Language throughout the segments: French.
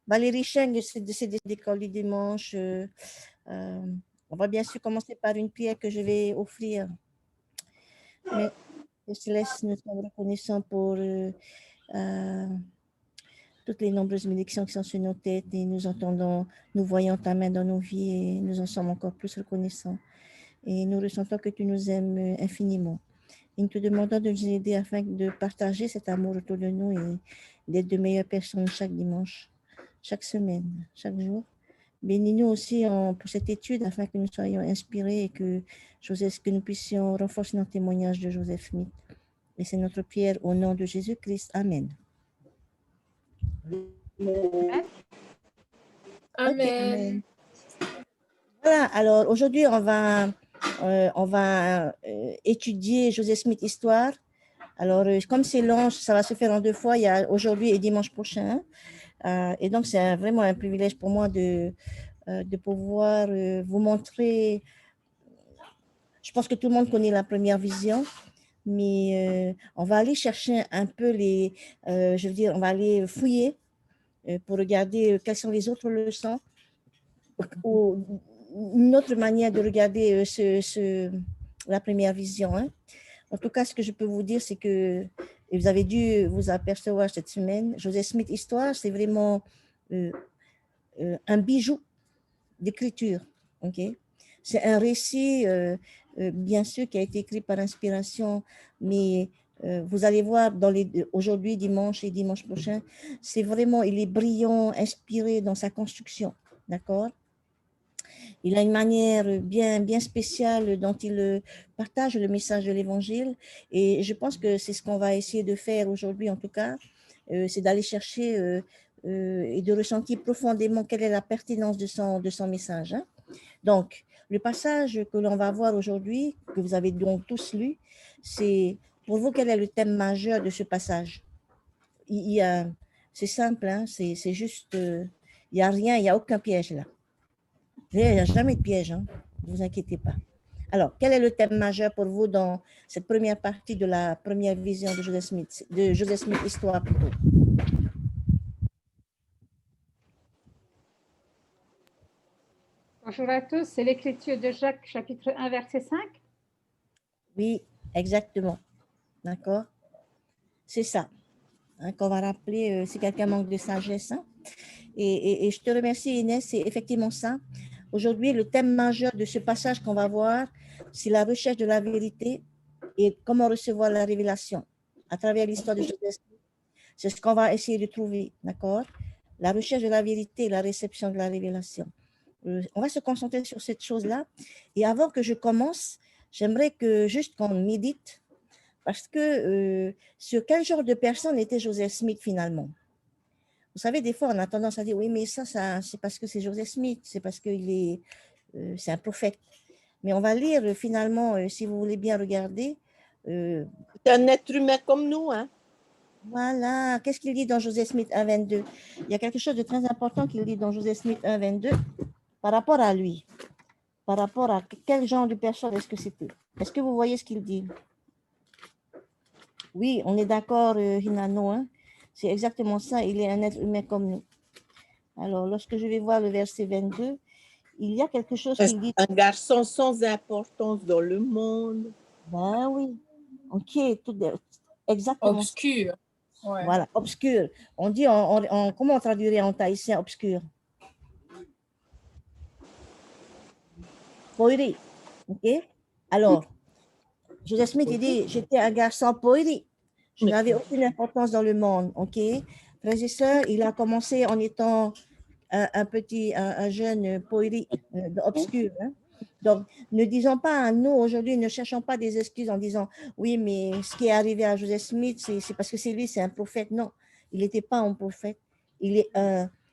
Valérie Cheng, c'est l'école du dimanche. On va bien sûr commencer par une prière que je vais offrir. Mais Céleste, nous sommes reconnaissants pour toutes les nombreuses bénédictions qui sont sur nos têtes et nous entendons, nous voyons ta main dans nos vies et nous en sommes encore plus reconnaissants. Et nous ressentons que tu nous aimes infiniment. Et nous te demandons de nous aider afin de partager cet amour autour de nous et d'être de meilleures personnes chaque dimanche, chaque semaine, chaque jour. Bénis-nous aussi pour cette étude afin que nous soyons inspirés et que nous puissions renforcer notre témoignage de Joseph Smith. Et c'est notre prière au nom de Jésus-Christ. Amen. Amen. Okay, amen. Voilà, alors aujourd'hui, on va étudier Joseph Smith Histoire. Alors, comme c'est long, ça va se faire en 2 fois. Il y a aujourd'hui et dimanche prochain. Et donc, c'est vraiment un privilège pour moi de pouvoir vous montrer. Je pense que tout le monde connaît la première vision, mais on va aller chercher un peu on va aller fouiller pour regarder quelles sont les autres leçons ou une autre manière de regarder la première vision. Hein. En tout cas, ce que je peux vous dire, c'est que, et vous avez dû vous apercevoir cette semaine, Joseph Smith Histoire, c'est vraiment un bijou d'écriture. Okay? C'est un récit, bien sûr, qui a été écrit par inspiration, mais vous allez voir aujourd'hui, dimanche et dimanche prochain, c'est vraiment, il est brillant, inspiré dans sa construction. D'accord? Il a une manière bien spéciale dont il partage le message de l'Évangile. Et je pense que c'est ce qu'on va essayer de faire aujourd'hui, en tout cas, c'est d'aller chercher et de ressentir profondément quelle est la pertinence de son message. Hein. Donc, le passage que l'on va voir aujourd'hui, que vous avez donc tous lu, c'est pour vous, quel est le thème majeur de ce passage? C'est simple, hein, c'est juste, il n'y a rien, il n'y a aucun piège là. Il n'y a jamais de piège, hein, ne vous inquiétez pas. Alors, quel est le thème majeur pour vous dans cette première partie de la première vision de Joseph Smith Histoire plutôt? Bonjour à tous, c'est l'écriture de Jacques, chapitre 1, verset 5. Oui, exactement. D'accord? C'est ça. Hein, qu'on va rappeler si quelqu'un manque de sagesse. Hein? Et je te remercie, Inès, c'est effectivement ça. Aujourd'hui, le thème majeur de ce passage qu'on va voir, c'est la recherche de la vérité et comment recevoir la révélation à travers l'histoire de Joseph Smith. C'est ce qu'on va essayer de trouver, d'accord? La recherche de la vérité et la réception de la révélation. On va se concentrer sur cette chose-là. Et avant que je commence, j'aimerais que juste qu'on médite parce que sur quel genre de personne était Joseph Smith finalement? Vous savez, des fois, on a tendance à dire, oui, mais ça c'est parce que c'est Joseph Smith, c'est parce qu'il c'est un prophète. Mais on va lire finalement, si vous voulez bien regarder. C'est un être humain comme nous, hein? Voilà, qu'est-ce qu'il dit dans Joseph Smith 1,22? Il y a quelque chose de très important qu'il dit dans Joseph Smith 1,22 par rapport à lui. Par rapport à quel genre de personne est-ce que c'était? Est-ce que vous voyez ce qu'il dit? Oui, on est d'accord, Hinano, hein? C'est exactement ça, il est un être humain comme nous. Alors, lorsque je vais voir le verset 22, il y a quelque chose qui dit... Un garçon sans importance dans le monde. Ben oui, ok, exactement. Obscur. Ouais. Voilà, obscur. On dit, comment on traduirait en tahitien obscur? Poiri, ok? Alors, Joseph Smith, il dit, j'étais un garçon poiri. Je n'avais aucune importance dans le monde, ok? Frères et sœurs, il a commencé en étant un jeune poiri obscur. Hein? Donc, ne disons pas à nous aujourd'hui, ne cherchons pas des excuses en disant, oui, mais ce qui est arrivé à Joseph Smith, c'est parce que c'est lui, c'est un prophète. Non, il n'était pas un prophète.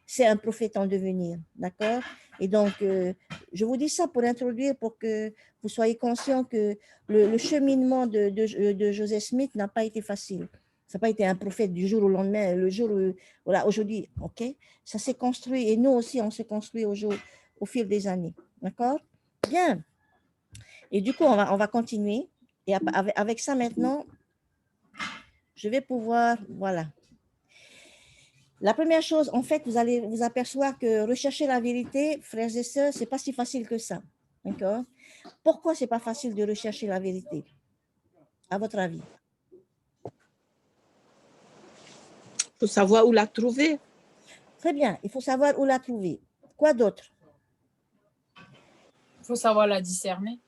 C'est un prophète en devenir, d'accord? Et donc, je vous dis ça pour introduire, pour que vous soyez conscients que le cheminement de Joseph Smith n'a pas été facile. Ça n'a pas été un prophète du jour au lendemain, le jour où, voilà, aujourd'hui, ok? Ça s'est construit et nous aussi, on s'est construit au fil des années, d'accord? Bien. Et du coup, on va continuer. Et avec ça maintenant, je vais pouvoir, voilà. La première chose, en fait, vous allez vous apercevoir que rechercher la vérité, frères et sœurs, c'est pas si facile que ça. D'accord? Pourquoi c'est pas facile de rechercher la vérité, à votre avis? Il faut savoir où la trouver. Très bien, il faut savoir où la trouver. Quoi d'autre? Il faut savoir la discerner.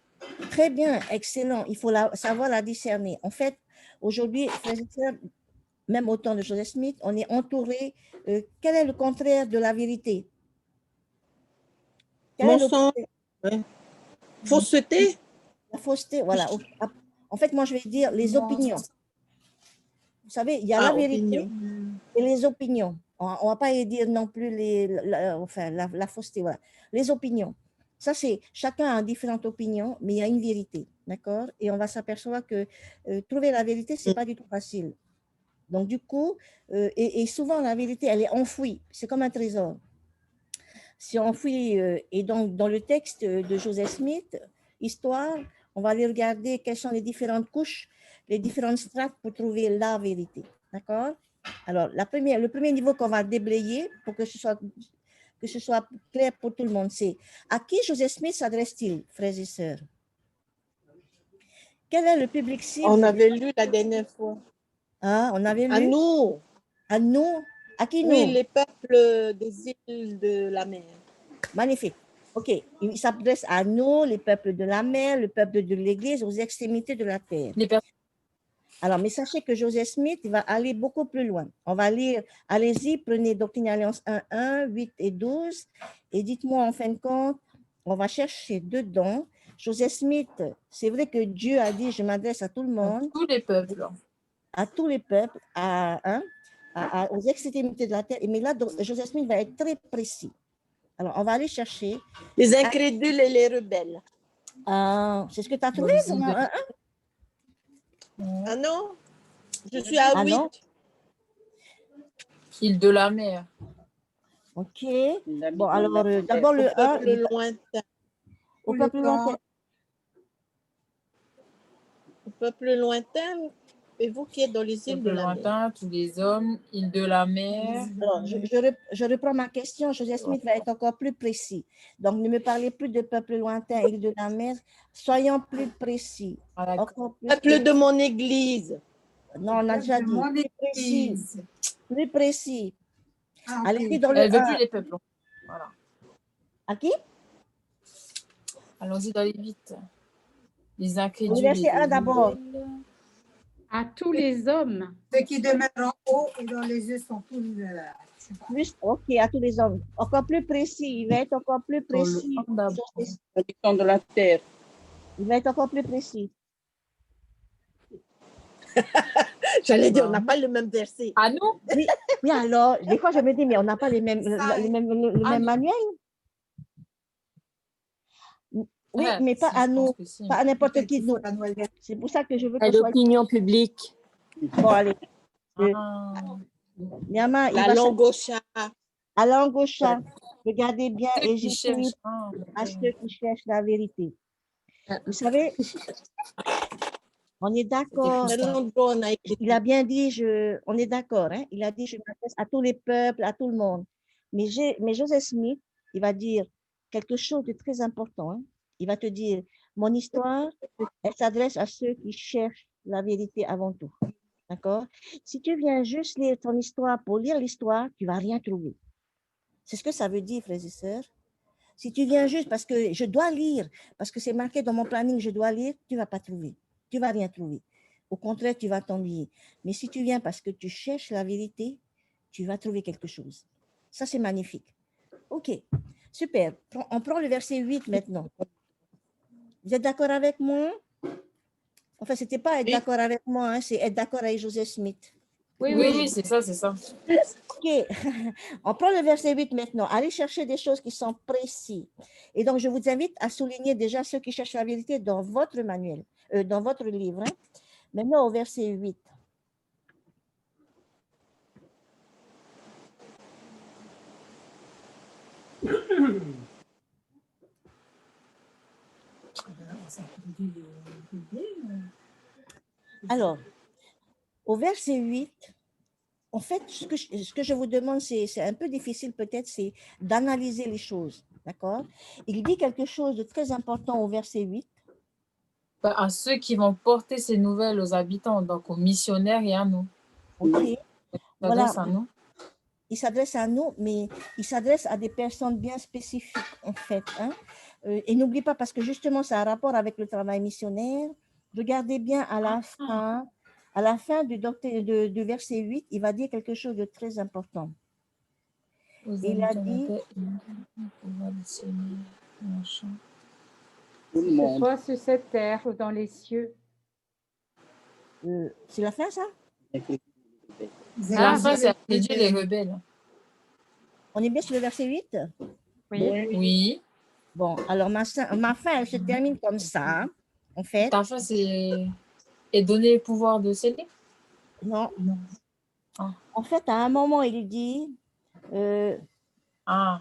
Très bien, excellent. Il faut savoir la discerner. En fait, aujourd'hui, frères et sœurs, même au temps de Joseph Smith, on est entouré. Quel est le contraire de la vérité? Quel est le Mensonge, contraire? fausseté. La fausseté, voilà. En fait, moi, je vais dire les opinions. Vous savez, il y a la vérité Opinion. et les opinions. On ne va pas y dire non plus la fausseté, voilà. Les opinions. Ça, c'est chacun a différentes opinions, mais il y a une vérité, d'accord? Et on va s'apercevoir que trouver la vérité, ce n'est pas du tout facile. Donc, du coup, et souvent, la vérité, elle est enfouie. C'est comme un trésor. C'est enfoui. Et donc, dans le texte de Joseph Smith, Histoire, on va aller regarder quelles sont les différentes couches, les différentes strates pour trouver la vérité. D'accord? Alors, le premier niveau qu'on va déblayer pour que ce soit clair pour tout le monde, c'est à qui Joseph Smith s'adresse-t-il, frères et sœurs? Quel est le public cible? On avait lu la dernière fois. Ah, on avait À lu? nous. À nous? À qui nous? Oui, les peuples des îles de la mer. Magnifique. OK. Il s'adresse à nous, les peuples de la mer, le peuple de l'Église, aux extrémités de la terre. Les personnes. Alors, mais sachez que Joseph Smith va aller beaucoup plus loin. On va lire, allez-y, prenez Doctrine et Alliance 1, 8 et 12, et dites-moi en fin de compte, on va chercher dedans. Joseph Smith, c'est vrai que Dieu a dit, je m'adresse à tout le monde. Tous les peuples. À tous les peuples, aux extrémités de la terre. Mais là, Joseph Smith va être très précis. Alors, on va aller chercher. Les incrédules et les rebelles. C'est ce que tu as trouvé? Ah non? Je suis à 8. Non? Île de la mer. OK. Bon, alors, d'abord le 1. Le lointain. Au peuple lointain. Au peuple lointain, et vous qui êtes dans les îles de la mer. Tous les hommes, île de la mer. Alors, je reprends ma question. Joseph Smith va être encore plus précis. Donc, ne me parlez plus de peuple lointain, île de la mer. Soyons plus précis. Peuple de mon église. Non, on a déjà dit. Plus précis. Plus précis. Allez-y dans le Elle veut plus les peuples. Voilà. À qui? Allons-y dans les 8. Les incrédules. Le verset 1 d'abord. À tous les hommes. Ceux qui demeurent en haut et dont les yeux sont plus. OK, à tous les hommes. Encore plus précis. Il va être encore plus précis. De la terre. Il va être encore plus précis. J'allais dire, on n'a pas le même verset. À nous? Oui, alors, des fois, je me dis, mais on n'a pas le même manuel. Oui, mais pas à nous, pas à n'importe qui de nous. C'est pour ça que je veux que ce soit... l'opinion publique. Bon, allez. Nyama, la langue au chat. La langue au chat. Regardez bien et j'écris à ceux qui cherchent la vérité. Vous savez, on est d'accord. Il a bien dit, on est d'accord. Hein? Il a dit, je m'adresse à tous les peuples, à tout le monde. Mais Joseph Smith, il va dire quelque chose de très important. Hein? Il va te dire, mon histoire, elle s'adresse à ceux qui cherchent la vérité avant tout. D'accord? Si tu viens juste lire ton histoire pour lire l'histoire, tu ne vas rien trouver. C'est ce que ça veut dire, frères et sœurs. Si tu viens juste parce que je dois lire, parce que c'est marqué dans mon planning, je dois lire, tu ne vas pas trouver. Tu ne vas rien trouver. Au contraire, tu vas t'ennuyer. Mais si tu viens parce que tu cherches la vérité, tu vas trouver quelque chose. Ça, c'est magnifique. OK, super. On prend le verset 8 maintenant. Vous êtes d'accord avec moi? Enfin, ce n'était pas être d'accord avec moi, hein, c'est être d'accord avec Joseph Smith. Oui, c'est ça, c'est ça. OK, on prend le verset 8 maintenant. Allez chercher des choses qui sont précises. Et donc, je vous invite à souligner déjà ceux qui cherchent la vérité dans votre manuel, dans votre livre. Hein. Maintenant, au verset 8. Alors, au verset 8, En fait, ce que je vous demande, c'est un peu difficile peut-être, c'est d'analyser les choses. D'accord? Il dit quelque chose de très important au verset 8. À ceux qui vont porter ces nouvelles aux habitants, donc aux missionnaires et à nous. OK? Il Voilà. s'adresse à nous. Il s'adresse à nous, mais il s'adresse à des personnes bien spécifiques, en fait. Hein? Et n'oublie pas, parce que justement, ça a un rapport avec le travail missionnaire. Regardez bien à la fin du verset 8, il va dire quelque chose de très important. Il a dit, Tout le Que ce monde. soit sur cette terre ou dans les cieux. c'est la fin, ça? La fin, c'est à réduire les rebelles. On est bien sur le verset 8? Oui. Oui. Bon, alors ma fin, elle se termine comme ça, en fait. Ta fin, c'est et donner le pouvoir de sceller? Non. Ah. En fait, à un moment, il dit... Ah,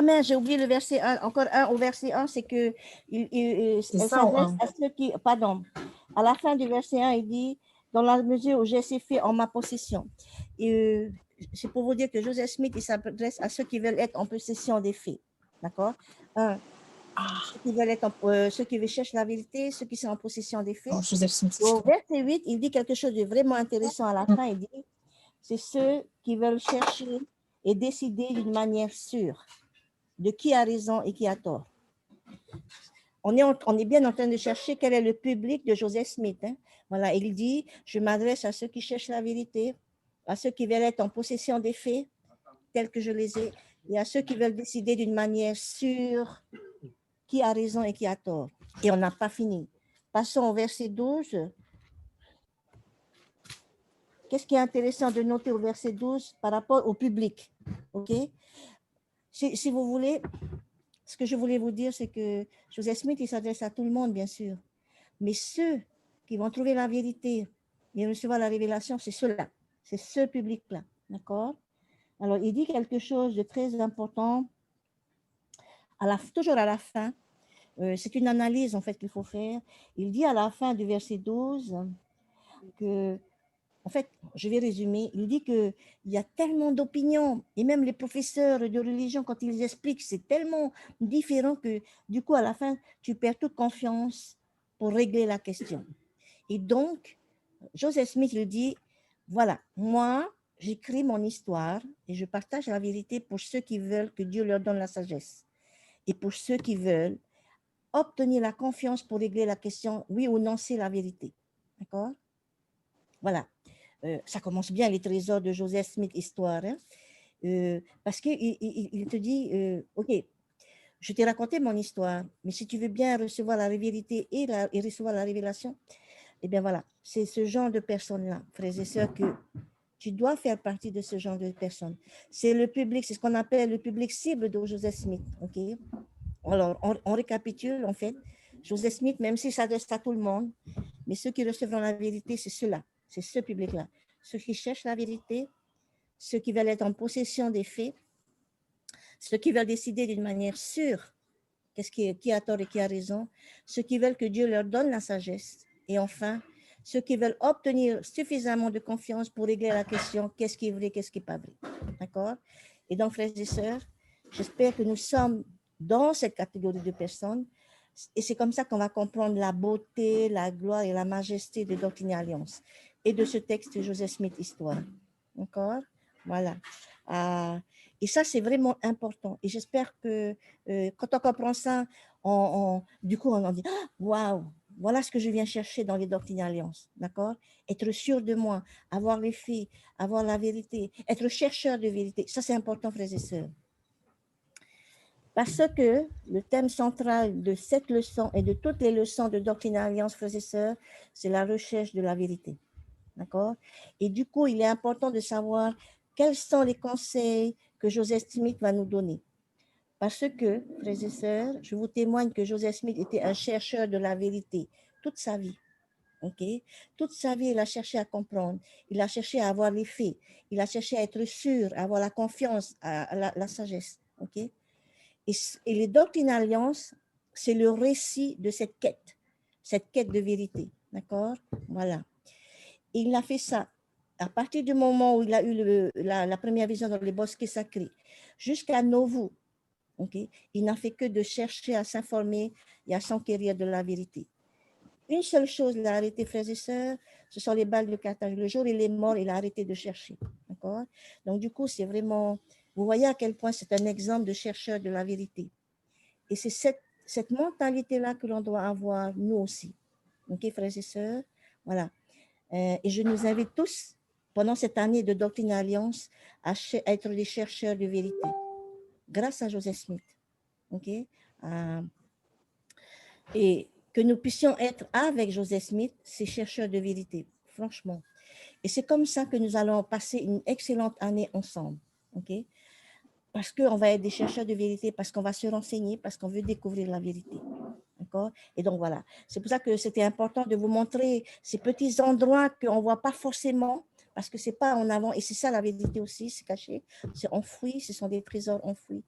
mais j'ai oublié le verset 1. Encore un au verset 1, c'est que elle ça ou s'adresse un? à ceux qui... Pardon. À la fin du verset 1, il dit, dans la mesure où j'ai ces faits en ma possession. Et c'est pour vous dire que Joseph Smith, il s'adresse à ceux qui veulent être en possession des faits. D'accord? Ceux qui veulent chercher la vérité, ceux qui sont en possession des faits. Non, Joseph Smith. Au verset 8, il dit quelque chose de vraiment intéressant à la fin. Il dit, c'est ceux qui veulent chercher et décider d'une manière sûre de qui a raison et qui a tort. On est bien en train de chercher quel est le public de Joseph Smith. Hein. Voilà, il dit, je m'adresse à ceux qui cherchent la vérité, à ceux qui veulent être en possession des faits, tels que je les ai, et à ceux qui veulent décider d'une manière sûre qui a raison et qui a tort. Et on n'a pas fini. Passons au verset 12. Qu'est-ce qui est intéressant de noter au verset 12 par rapport au public? OK? Si vous voulez, ce que je voulais vous dire, c'est que Joseph Smith, il s'adresse à tout le monde, bien sûr. Mais ceux qui vont trouver la vérité et recevoir la révélation, c'est ceux-là. C'est ce public-là. D'accord? Alors, il dit quelque chose de très important, toujours à la fin. C'est une analyse, en fait, qu'il faut faire. Il dit à la fin du verset 12 que, en fait, je vais résumer, il dit qu'il y a tellement d'opinions, et même les professeurs de religion, quand ils expliquent, c'est tellement différent que, du coup, à la fin, tu perds toute confiance pour régler la question. Et donc, Joseph Smith, il dit, voilà, moi, j'écris mon histoire et je partage la vérité pour ceux qui veulent que Dieu leur donne la sagesse. Et pour ceux qui veulent obtenir la confiance pour régler la question, oui ou non, c'est la vérité. D'accord? Voilà. Ça commence bien, les trésors de Joseph Smith, histoire. Hein? Parce qu'il te dit, OK, je t'ai raconté mon histoire, mais si tu veux bien recevoir la vérité et recevoir la révélation, eh bien voilà, c'est ce genre de personnes-là, frères et sœurs, que tu dois faire partie de ce genre de personnes. C'est le public, c'est ce qu'on appelle le public cible de Joseph Smith. OK? Alors, on récapitule, en fait. Joseph Smith, même s'il s'adresse à tout le monde, mais ceux qui recevront la vérité, c'est ceux-là, c'est ce public-là. Ceux qui cherchent la vérité, ceux qui veulent être en possession des faits, ceux qui veulent décider d'une manière sûre qui a tort et qui a raison, ceux qui veulent que Dieu leur donne la sagesse, et enfin, ceux qui veulent obtenir suffisamment de confiance pour régler la question qu'est-ce qui est vrai, qu'est-ce qui n'est pas vrai. D'accord? Et donc, frères et sœurs, j'espère que nous sommes dans cette catégorie de personnes, et c'est comme ça qu'on va comprendre la beauté, la gloire et la majesté de Doctrine et Alliance et de ce texte de Joseph Smith, Histoire. D'accord? Voilà. Et ça, c'est vraiment important. Et j'espère que quand on comprend ça, du coup, on en dit « Waouh, voilà ce que je viens chercher dans les Doctrines et Alliances. » D'accord? Être sûr de moi, avoir les faits, avoir la vérité, être chercheur de vérité. Ça, c'est important, frères et sœurs. Parce que le thème central de cette leçon et de toutes les leçons de Doctrine et Alliance, frères et sœurs, c'est la recherche de la vérité. D'accord? Et du coup, il est important de savoir quels sont les conseils que Joseph Smith va nous donner. Parce que, frères et sœurs, je vous témoigne que Joseph Smith était un chercheur de la vérité toute sa vie. Okay? Toute sa vie, il a cherché à comprendre, il a cherché à avoir les faits, il a cherché à être sûr, à avoir la confiance, à la sagesse. Okay? Et les Doctrines et Alliances, c'est le récit de cette quête de vérité. D'accord? Voilà. Et il a fait ça à partir du moment où il a eu la première vision dans les bosquets sacrés, jusqu'à Nauvoo, il n'a fait que de chercher à s'informer et à s'enquérir de la vérité. Une seule chose, il a arrêté, frères et sœurs, ce sont les balles de Carthage. Le jour où il est mort, il a arrêté de chercher. D'accord? Donc, du coup, c'est vraiment, vous voyez à quel point c'est un exemple de chercheur de la vérité. Et c'est cette mentalité-là que l'on doit avoir, nous aussi. OK, frères et sœurs? Voilà. Et je nous invite tous, pendant cette année de Doctrine et Alliance, à être des chercheurs de vérité, grâce à Joseph Smith. OK? Et que nous puissions être avec Joseph Smith, ces chercheurs de vérité, franchement. Et c'est comme ça que nous allons passer une excellente année ensemble. OK? Parce qu'on va être des chercheurs de vérité, parce qu'on va se renseigner, parce qu'on veut découvrir la vérité. D'accord? Et donc voilà, c'est pour ça que c'était important de vous montrer ces petits endroits qu'on ne voit pas forcément, parce que ce n'est pas en avant, et c'est ça la vérité aussi, c'est caché, c'est enfoui, ce sont des trésors enfouis.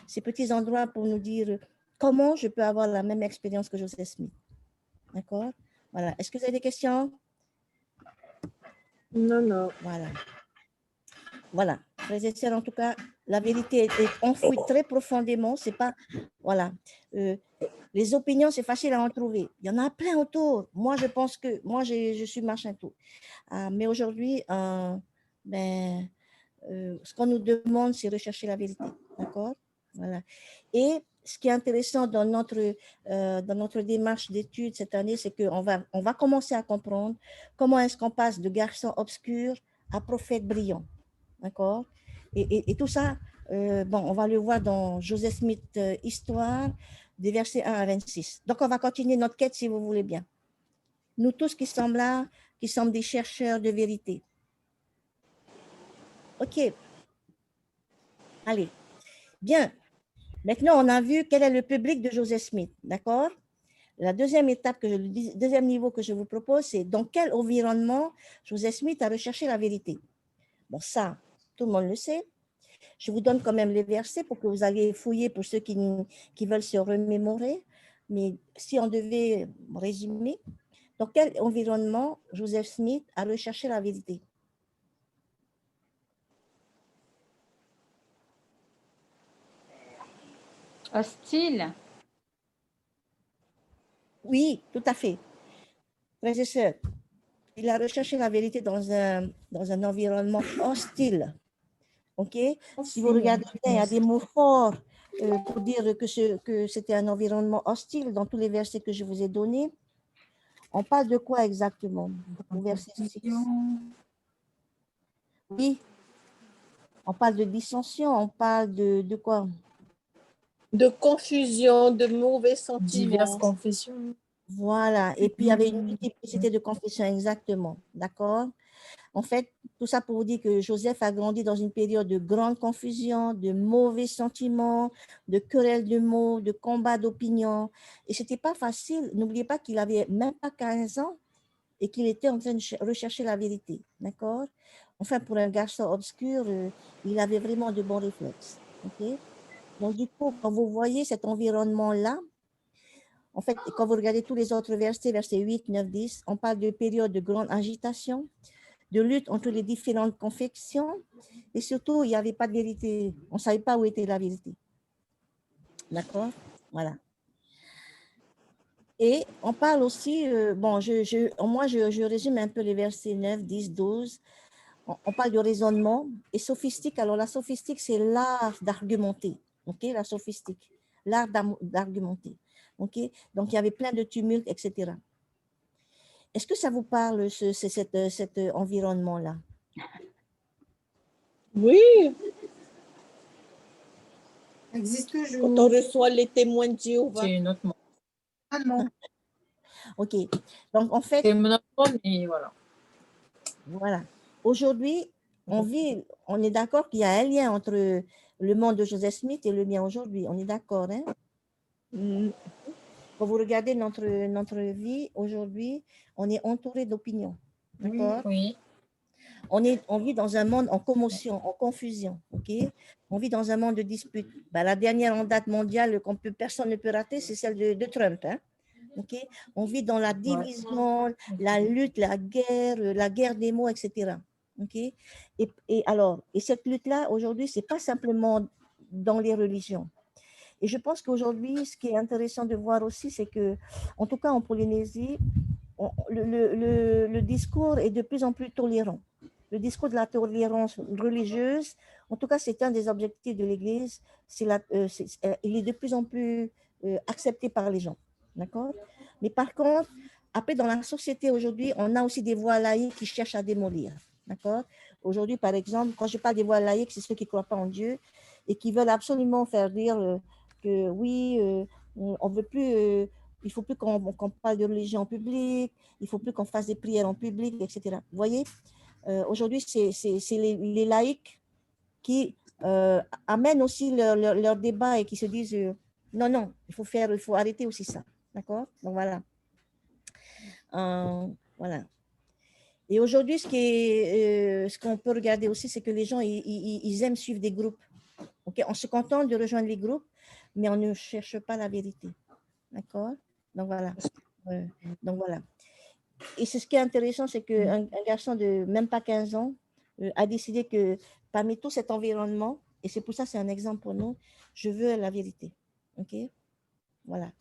Ces petits endroits pour nous dire comment je peux avoir la même expérience que Joseph Smith. D'accord? Voilà. Est-ce que vous avez des questions? Non, non. Voilà. Voilà, frères et sœurs, en tout cas, la vérité est enfouie très profondément. C'est pas, voilà. Les opinions, c'est facile à en trouver. Il y en a plein autour. Moi, je pense que, moi, je suis machin tout. Mais aujourd'hui, ce qu'on nous demande, c'est rechercher la vérité. D'accord? Voilà. Et ce qui est intéressant dans notre démarche d'études cette année, c'est qu'on va commencer à comprendre comment est-ce qu'on passe de garçon obscur à prophète brillant. D'accord? Et tout ça, on va le voir dans Joseph Smith, Histoire, des versets 1 à 26. Donc, on va continuer notre quête si vous voulez bien. Nous tous qui sommes là, qui sommes des chercheurs de vérité. OK. Allez. Bien. Maintenant, on a vu quel est le public de Joseph Smith. D'accord? La deuxième étape, le deuxième niveau que je vous propose, c'est dans quel environnement Joseph Smith a recherché la vérité. Bon, ça, tout le monde le sait. Je vous donne quand même les versets pour que vous alliez fouiller pour ceux qui veulent se remémorer. Mais si on devait résumer, dans quel environnement Joseph Smith a recherché la vérité? Hostile. Oui, tout à fait. Frères et sœurs, il a recherché la vérité dans un environnement hostile. OK? Si vous regardez bien, il y a des mots forts pour dire que c'était un environnement hostile dans tous les versets que je vous ai donnés. On parle de quoi exactement? Au verset 6. Oui. On parle de dissension, on parle de quoi? De confusion, de mauvais sentiments. Diverses confessions. Voilà. Et puis, il y avait une multiplicité de confessions, exactement. D'accord? En fait, tout ça pour vous dire que Joseph a grandi dans une période de grande confusion, de mauvais sentiments, de querelles de mots, de combats d'opinion. Et ce n'était pas facile. N'oubliez pas qu'il avait même pas 15 ans et qu'il était en train de rechercher la vérité. D'accord? Enfin, pour un garçon obscur, il avait vraiment de bons réflexes. OK? Donc, du coup, quand vous voyez cet environnement-là, en fait, quand vous regardez tous les autres versets, versets 8, 9, 10, on parle de période de grande agitation, de lutte entre les différentes confessions, et surtout, il n'y avait pas de vérité. On ne savait pas où était la vérité. D'accord? Voilà. Et on parle aussi, moi, je résume un peu les versets 9, 10, 12. On parle de raisonnement et sophistique. Alors, la sophistique, c'est l'art d'argumenter. OK? La sophistique, l'art d'argumenter. OK? Donc, il y avait plein de tumultes, etc. Est-ce que ça vous parle, cet environnement-là? Oui. Ça existe toujours. Quand on reçoit les témoins de Jéhovah. C'est une autre monde. Ah non. OK. Donc, en fait, C'est une autre monde, mais voilà. voilà. Aujourd'hui, on est d'accord qu'il y a un lien entre le monde de Joseph Smith et le mien aujourd'hui. On est d'accord, hein? Quand vous regardez notre vie aujourd'hui, on est entouré d'opinions. D'accord? Oui. On vit dans un monde en commotion, en confusion. OK? On vit dans un monde de disputes. La dernière en date mondiale personne ne peut rater, c'est celle de Trump. Hein? OK? On vit dans la division, la lutte, la guerre des mots, etc. OK? Et alors, et cette lutte-là, aujourd'hui, ce n'est pas simplement dans les religions. Et je pense qu'aujourd'hui, ce qui est intéressant de voir aussi, c'est que, en tout cas en Polynésie, le discours est de plus en plus tolérant. Le discours de la tolérance religieuse, en tout cas, c'est un des objectifs de l'Église. Il est de plus en plus accepté par les gens. D'accord? Mais par contre, après, dans la société aujourd'hui, on a aussi des voix laïques qui cherchent à démolir. D'accord? Aujourd'hui, par exemple, quand je parle des voix laïques, c'est ceux qui ne croient pas en Dieu et qui veulent absolument faire dire que oui, on veut plus, il ne faut plus qu'on parle de religion en public, il ne faut plus qu'on fasse des prières en public, etc. Vous voyez, aujourd'hui, c'est les laïcs qui amènent aussi leur débat et qui se disent non, non, il faut arrêter aussi ça. D'accord? Donc voilà. Voilà. Et aujourd'hui, ce qu'on peut regarder aussi, c'est que les gens, ils aiment suivre des groupes. Okay? On se contente de rejoindre les groupes, mais on ne cherche pas la vérité. D'accord? Donc voilà. Donc voilà. Et ce qui est intéressant, c'est qu'un garçon de même pas 15 ans a décidé que parmi tout cet environnement, et c'est pour ça que c'est un exemple pour nous, je veux la vérité. OK? Voilà.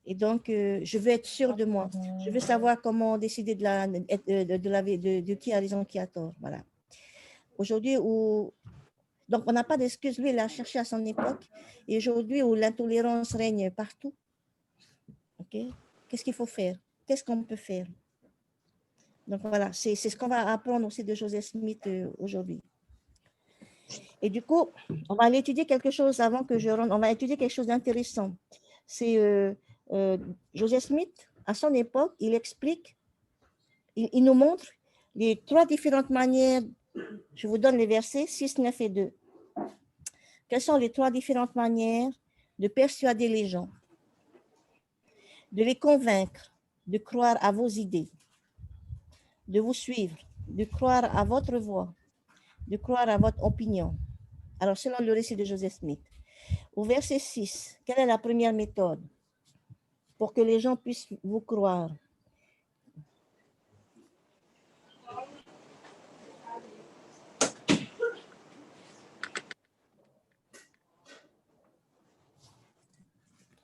Et donc, je veux être sûre de moi. Je veux savoir comment décider de qui a raison, qui a tort. Voilà. Aujourd'hui, donc on n'a pas d'excuses. Lui, il a cherché à son époque. Et aujourd'hui, où l'intolérance règne partout, ok, qu'est-ce qu'il faut faire? Qu'est-ce qu'on peut faire? Donc voilà, c'est ce qu'on va apprendre aussi de Joseph Smith aujourd'hui. Et du coup, on va aller étudier quelque chose avant que je rentre. On va étudier quelque chose d'intéressant. C'est Joseph Smith, à son époque, il explique, il nous montre les 3 différentes manières. Je vous donne les versets 6, 9 et 2. Quelles sont les 3 différentes manières de persuader les gens, de les convaincre, de croire à vos idées, de vous suivre, de croire à votre voix, de croire à votre opinion. Alors, selon le récit de Joseph Smith, au verset 6, quelle est la première méthode pour que les gens puissent vous croire?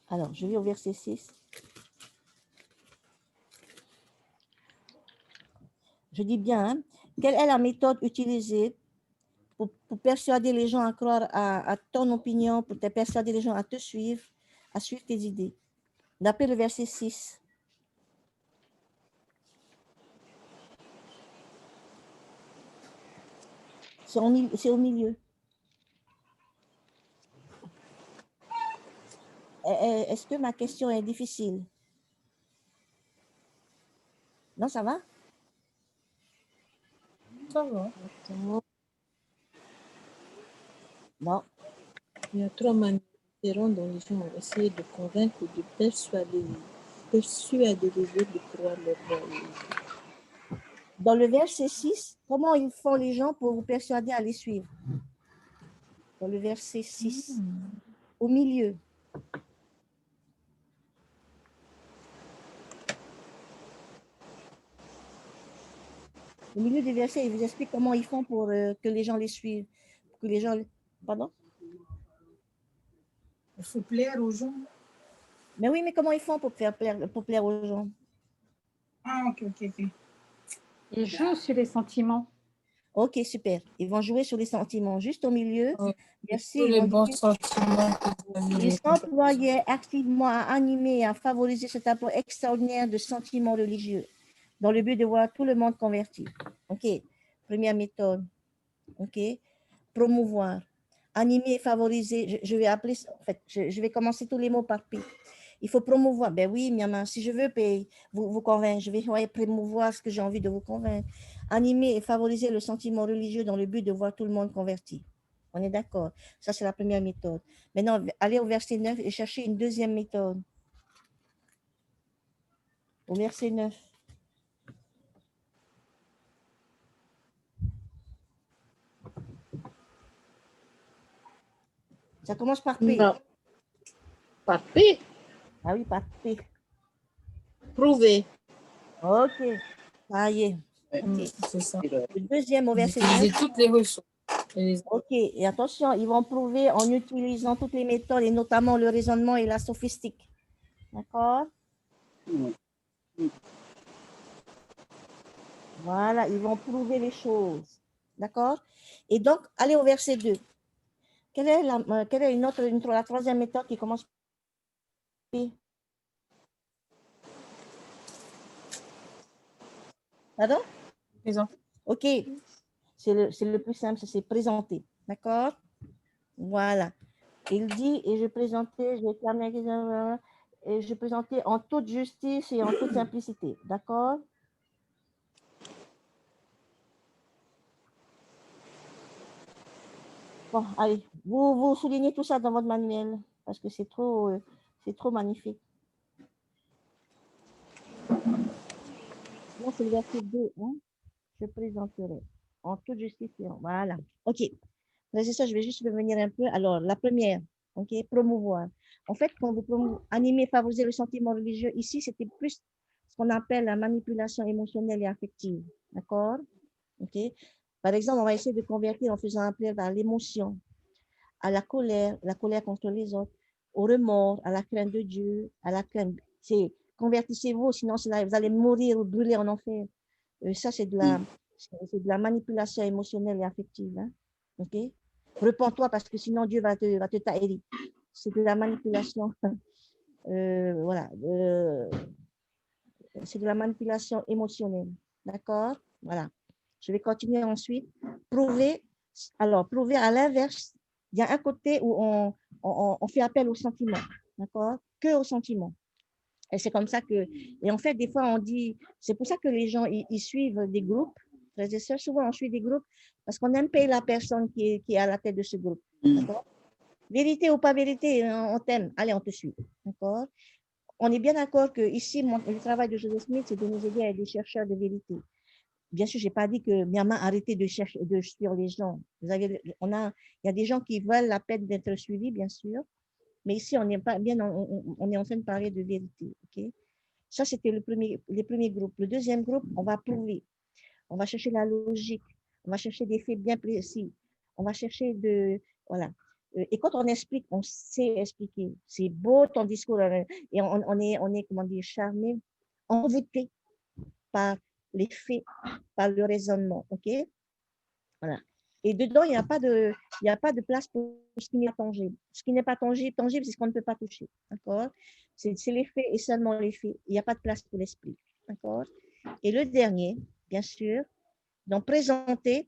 Alors, je vais au verset 6. Je dis bien, hein, quelle est la méthode utilisée pour persuader les gens à croire à ton opinion, pour te persuader les gens à te suivre, à suivre tes idées? D'après le verset 6. C'est au milieu. Est-ce que ma question est difficile? Non, ça va? Ça va. Bon. Il y a 3 manières différentes dont les gens ont essayé de convaincre ou de persuader les autres de croire leur vérité. Dans le verset 6, comment ils font les gens pour vous persuader à les suivre? Dans le verset 6, au milieu. Au milieu du verset, il vous explique comment ils font pour que les gens les suivent. Pour que les gens... Pardon? Il faut plaire aux gens. Mais oui, mais comment ils font pour plaire aux gens? Ah, ok. Ils jouent sur les sentiments. Ok, super. Ils vont jouer sur les sentiments. Juste au milieu, Oui. merci. Tous les bons sentiments. Ils s'employaient activement à animer et à favoriser cet apport extraordinaire de sentiments religieux dans le but de voir tout le monde converti. Ok, première méthode. Ok, promouvoir, animer et favoriser. Je vais appeler, en fait, je vais commencer tous les mots par P. Il faut promouvoir. Ben oui, Miama, si je veux vous convaincre, je vais promouvoir ce que j'ai envie de vous convaincre. Animer et favoriser le sentiment religieux dans le but de voir tout le monde converti. On est d'accord. Ça, c'est la première méthode. Maintenant, allez au verset 9 et cherchez une deuxième méthode. Au verset 9. Ça commence par P. Non. Par P. Ah oui, par P. Prouver. Ok. Ça y est. C'est ça. Le deuxième au verset D'utiliser 9. toutes les ressources. Et les- Ok, et attention, ils vont prouver en utilisant toutes les méthodes et notamment le raisonnement et la sophistique. D'accord? Voilà, ils vont prouver les choses. D'accord? Et donc, allez au verset 2. Quelle est la troisième méthode qui commence par P? Pardon? Présenter. Ok, c'est le plus simple, c'est présenter. D'accord? Voilà. Il dit, et je présentais, et je présentais en toute justice et en toute simplicité. D'accord? Bon, allez, vous soulignez tout ça dans votre manuel parce que c'est trop magnifique. Là, c'est le verset 2. Hein? Je présenterai en toute justice. Voilà. OK. C'est ça, je vais juste revenir un peu. Alors, la première, OK, promouvoir. En fait, quand vous animez, favoriser le sentiment religieux, ici, c'était plus ce qu'on appelle la manipulation émotionnelle et affective. D'accord? OK? Par exemple, on va essayer de convertir en faisant appeler à l'émotion, à la colère contre les autres, au remords, à la crainte de Dieu, à la crainte. C'est convertissez-vous, sinon vous allez mourir ou brûler en enfer. Ça, c'est de la manipulation émotionnelle et affective. Hein? OK? Repends-toi parce que sinon Dieu va te tailler. C'est de la manipulation. Voilà. C'est de la manipulation émotionnelle. D'accord? Voilà. Je vais continuer ensuite. Prouver. Alors, prouver à l'inverse. Il y a un côté où on fait appel aux sentiments. D'accord? Que aux sentiments. Et c'est comme ça que, et en fait, des fois, on dit, c'est pour ça que les gens, ils suivent des groupes, frères et sœurs, souvent on suit des groupes parce qu'on aime payer la personne qui est à la tête de ce groupe. D'accord? Vérité ou pas vérité, on t'aime, allez, on te suit. D'accord? On est bien d'accord que ici, le travail de Joseph Smith, c'est de nous aider à être des chercheurs de vérité. Bien sûr, je n'ai pas dit que Myanmar arrêtez de suivre les gens. Il y a des gens qui veulent la peine d'être suivis, bien sûr. Mais ici, on n'est pas bien, on est en train de parler de vérité. Okay? Ça, c'était le premier groupe. Le deuxième groupe, on va prouver. On va chercher la logique. On va chercher des faits bien précis. On va chercher voilà. Et quand on explique, on sait expliquer. C'est beau ton discours. Et on est, comment dire, charmé, envoûté par les faits, par le raisonnement. OK? Voilà. Et dedans, il n'y a pas de place pour ce qui n'est pas tangible. Ce qui n'est pas tangible, c'est ce qu'on ne peut pas toucher. D'accord? C'est les faits et seulement les faits. Il n'y a pas de place pour l'esprit. D'accord? Et le dernier, bien sûr, donc présenter,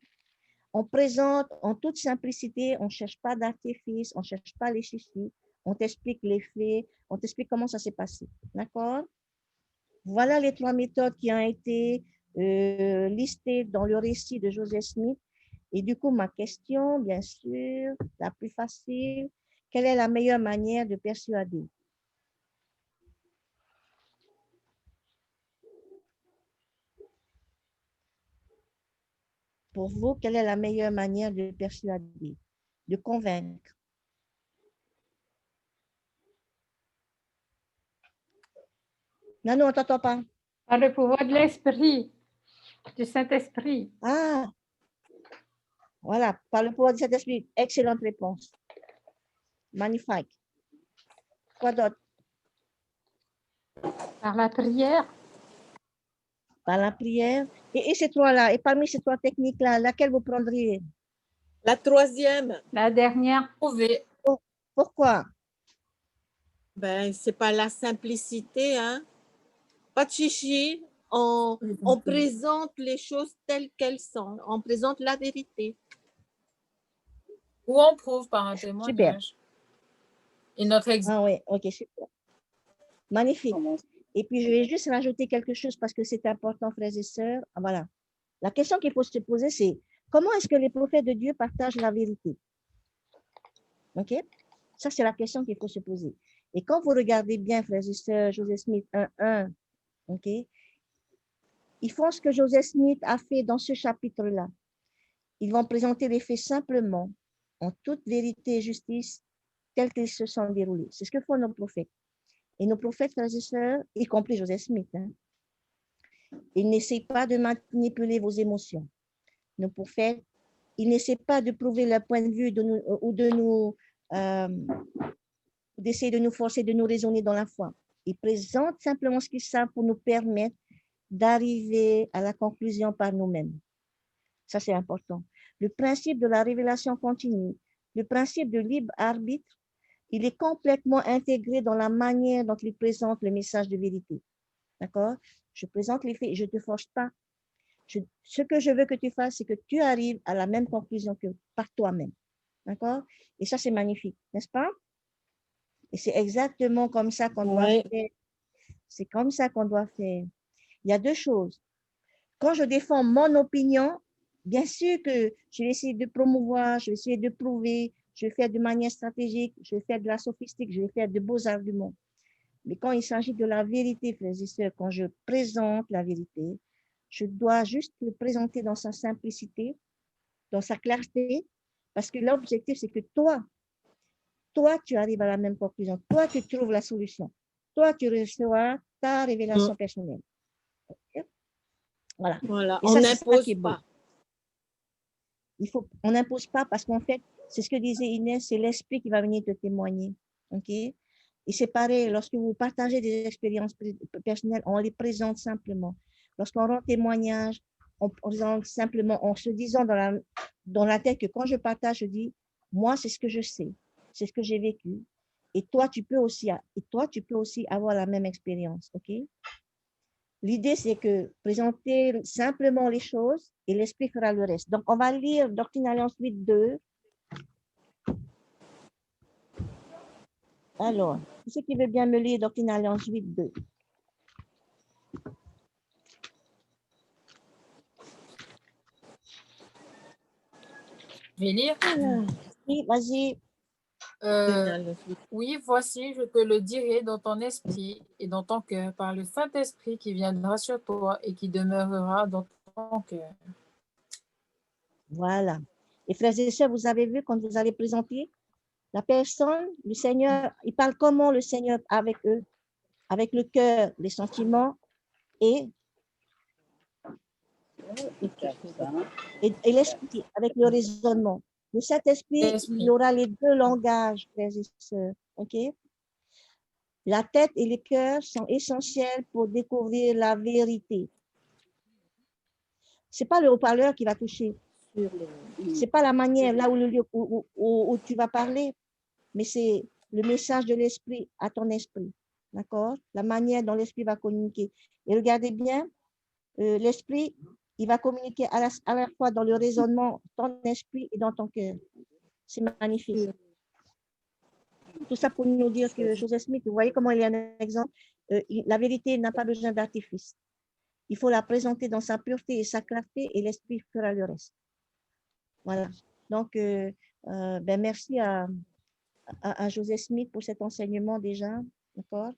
on présente en toute simplicité, on ne cherche pas d'artifice, on ne cherche pas les chichis, on t'explique les faits, on t'explique comment ça s'est passé. D'accord? Voilà les 3 méthodes qui ont été listées dans le récit de Joseph Smith. Et du coup, ma question, bien sûr, la plus facile, quelle est la meilleure manière de persuader? Pour vous, quelle est la meilleure manière de persuader, de convaincre? Non, on ne t'entend pas. Par le pouvoir de l'esprit, du Saint-Esprit. Ah, voilà, par le pouvoir du Saint-Esprit. Excellente réponse. Magnifique. Quoi d'autre? Par la prière. Par la prière. Et ces 3-là, et parmi ces 3 techniques-là, laquelle vous prendriez? La troisième, La dernière. Prouver. Pourquoi? ben, c'est pas la simplicité, hein? Pas de chichi. On présente les choses telles qu'elles sont. On présente la vérité. Ou on prouve par un Super. témoignage. Et notre exemple. Ah oui, ok, super. Magnifique. Et puis, je vais juste rajouter quelque chose parce que c'est important, frères et sœurs. Voilà. La question qu'il faut se poser, c'est comment est-ce que les prophètes de Dieu partagent la vérité? OK? Ça, c'est la question qu'il faut se poser. Et quand vous regardez bien, frères et sœurs, Joseph Smith 1.1, OK? Ils font ce que Joseph Smith a fait dans ce chapitre-là. Ils vont présenter les faits simplement, en toute vérité et justice, tels qu'ils se sont déroulés. C'est ce que font nos prophètes. Et nos prophètes, frères et sœurs, y compris Joseph Smith, hein, Il n'essaie pas de manipuler vos émotions. Donc, pour faire, il n'essaie pas de prouver le point de vue ou d'essayer de nous forcer, de nous raisonner dans la foi. Il présente simplement ce qu'ils savent pour nous permettre d'arriver à la conclusion par nous-mêmes. Ça, c'est important. Le principe de la révélation continue, le principe de libre arbitre, il est complètement intégré dans la manière dont il présente le message de vérité. D'accord? Je présente les faits, je ne te force pas. Ce que je veux que tu fasses, c'est que tu arrives à la même conclusion que par toi-même. D'accord? Et ça, c'est magnifique, n'est-ce pas? Et c'est exactement comme ça qu'on doit faire. C'est comme ça qu'on doit faire. Il y a deux choses. Quand je défends mon opinion, bien sûr que je vais essayer de promouvoir, je vais essayer de prouver, je vais faire de manière stratégique, je vais faire de la sophistique, je vais faire de beaux arguments. Mais quand il s'agit de la vérité, frères et sœurs, quand je présente la vérité, je dois juste le présenter dans sa simplicité, dans sa clarté, parce que l'objectif, c'est que toi, tu arrives à la même conclusion. Toi, tu trouves la solution. Toi, tu reçois ta révélation personnelle. Okay? Voilà. Et On ça, n'impose qui est beau. pas. On n'impose pas parce qu'en fait, c'est ce que disait Inès, c'est l'esprit qui va venir te témoigner. Ok? Et c'est pareil, lorsque vous partagez des expériences personnelles, on les présente simplement. Lorsqu'on rend témoignage, on présente simplement en se disant dans la tête que quand je partage, je dis, moi, c'est ce que je sais, c'est ce que j'ai vécu. Et toi, tu peux aussi avoir la même expérience. Ok? L'idée, c'est que présenter simplement les choses et l'esprit fera le reste. Donc, on va lire Doctrine et Alliance 8.2. Alors, qui qui veut bien me lire Doctrine et Alliance 8.2? Je vais lire. Oui, vas-y. Oui, voici, je te le dirai dans ton esprit et dans ton cœur, par le Saint-Esprit qui viendra sur toi et qui demeurera dans ton cœur. Voilà. Et frères et sœurs, vous avez vu quand vous allez présenter la personne, le Seigneur, il parle comment le Seigneur avec eux, avec le cœur, les sentiments et l'esprit, avec le raisonnement. Le Saint-Esprit, il aura les deux langages, frères et sœurs. OK? La tête et le cœur sont essentiels pour découvrir la vérité. Ce n'est pas le haut-parleur qui va toucher. Ce n'est pas la manière, là où tu vas parler, mais c'est le message de l'esprit à ton esprit. D'accord? La manière dont l'esprit va communiquer. Et regardez bien, l'esprit, il va communiquer à la fois dans le raisonnement, ton esprit et dans ton cœur. C'est magnifique. Tout ça pour nous dire que Joseph Smith, vous voyez comment il est un exemple. La vérité n'a pas besoin d'artifice. Il faut la présenter dans sa pureté et sa clarté et l'esprit fera le reste. Voilà. Donc, merci à Joseph Smith pour cet enseignement déjà. D'accord?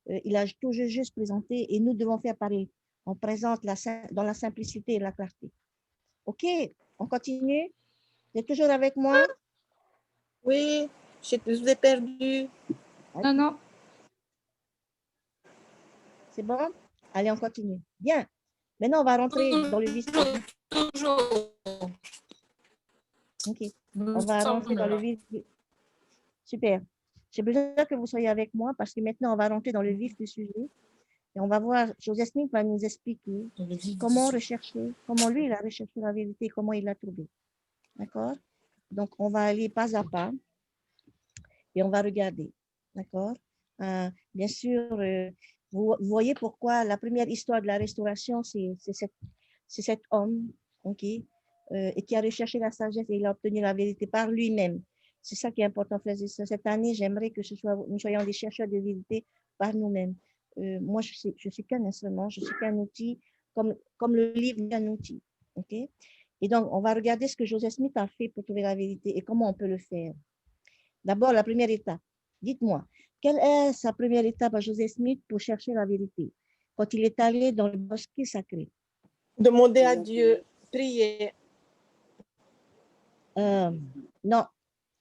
Il a tout juste présenté et nous devons faire pareil. On présente dans la simplicité et la clarté. OK, on continue. Vous êtes toujours avec moi? Oui, je vous ai perdu. Non, non. C'est bon? Allez, on continue. Bien. Maintenant, on va rentrer dans le vif. Toujours. OK. On va rentrer dans le vif. Super. J'ai besoin que vous soyez avec moi parce que maintenant, on va rentrer dans le vif du sujet. Et on va voir, Joseph Smith va nous expliquer comment rechercher, comment lui, il a recherché la vérité, comment il l'a trouvée. D'accord? Donc, on va aller pas à pas et on va regarder. D'accord? Bien sûr, vous voyez pourquoi la première histoire de la restauration, c'est cet homme, OK, et qui a recherché la sagesse et il a obtenu la vérité par lui-même. C'est ça qui est important, frères et sœurs. Cette année, j'aimerais que nous soyons des chercheurs de vérité par nous-mêmes. Moi, je suis qu'un instrument, je suis qu'un outil, comme le livre est un outil. OK? Et donc, on va regarder ce que Joseph Smith a fait pour trouver la vérité et comment on peut le faire. D'abord, la première étape. Dites-moi, quelle est sa première étape à Joseph Smith pour chercher la vérité quand il est allé dans le bosquet sacré? Demander à Dieu, prier. Non.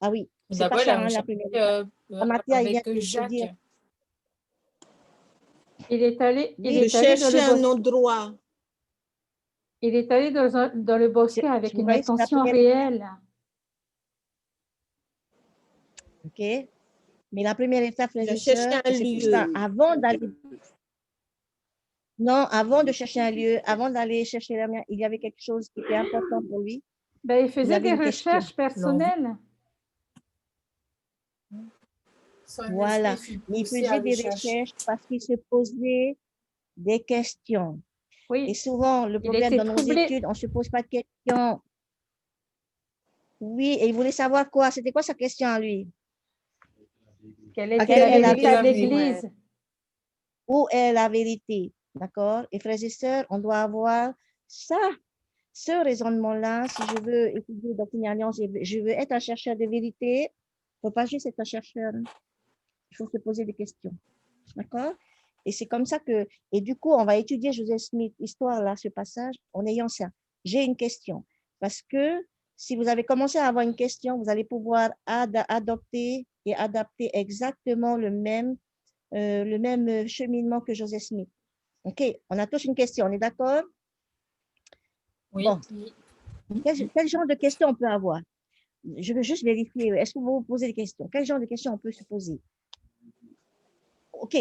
Ah oui, c'est pas ça, la première étape. Avec Jacques. Il est allé chercher un endroit. Il est allé dans le bosquet avec vous une voyez, c'est la intention première- réelle. OK? Mais la première étape, frères Il a et cherché sœurs, un c'est tout ça. lieu. Avant d'aller... Non, avant de chercher un lieu, avant d'aller chercher la mienne, il y avait quelque chose qui était important pour lui. Ben, il faisait avait des une question. recherches personnelles. Son Voilà. esprit fut Mais il poussé à faisait des rechercher. recherches parce qu'il se posait des questions. Et Oui, souvent, le problème était dans nos troublé. études, on ne se pose pas de questions. Oui, et il voulait savoir quoi? C'était quoi sa question à lui? Quelle Quelle était la est la vérité de vérité? l'Église? Où est la vérité? D'accord? Et frères et sœurs, on doit avoir ça, ce raisonnement-là. Si je veux étudier Doctrine et Alliance, je veux être un chercheur de vérité, il ne faut pas juste être un chercheur. Il faut se poser des questions. D'accord? Et c'est comme ça que, et du coup, on va étudier Joseph Smith, histoire là, ce passage, en ayant ça. J'ai une question. Parce que si vous avez commencé à avoir une question, vous allez pouvoir adopter et adapter exactement le même cheminement que Joseph Smith. OK, on a tous une question, on est d'accord? Oui. Bon. Quel genre de questions on peut avoir? Je veux juste vérifier. Est-ce que vous vous posez des questions? Quel genre de questions on peut se poser? OK,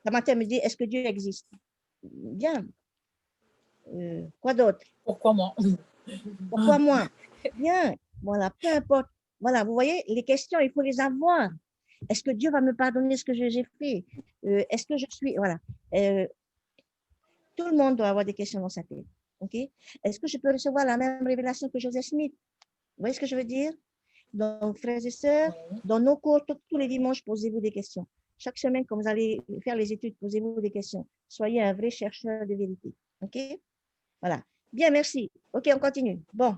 la matin me dit, est-ce que Dieu existe? Bien. Quoi d'autre? Pourquoi moi? Pourquoi moi? Bien. Voilà, peu importe. Voilà, vous voyez, les questions, il faut les avoir. Est-ce que Dieu va me pardonner ce que j'ai fait? Est-ce que je suis... Voilà. Tout le monde doit avoir des questions dans sa tête. OK? Est-ce que je peux recevoir la même révélation que Joseph Smith? Vous voyez ce que je veux dire? Donc, frères et sœurs, dans nos cours, tous les dimanches, posez-vous des questions. Chaque semaine, quand vous allez faire les études, posez-vous des questions. Soyez un vrai chercheur de vérité. OK? Voilà. Bien, merci. OK, on continue. Bon,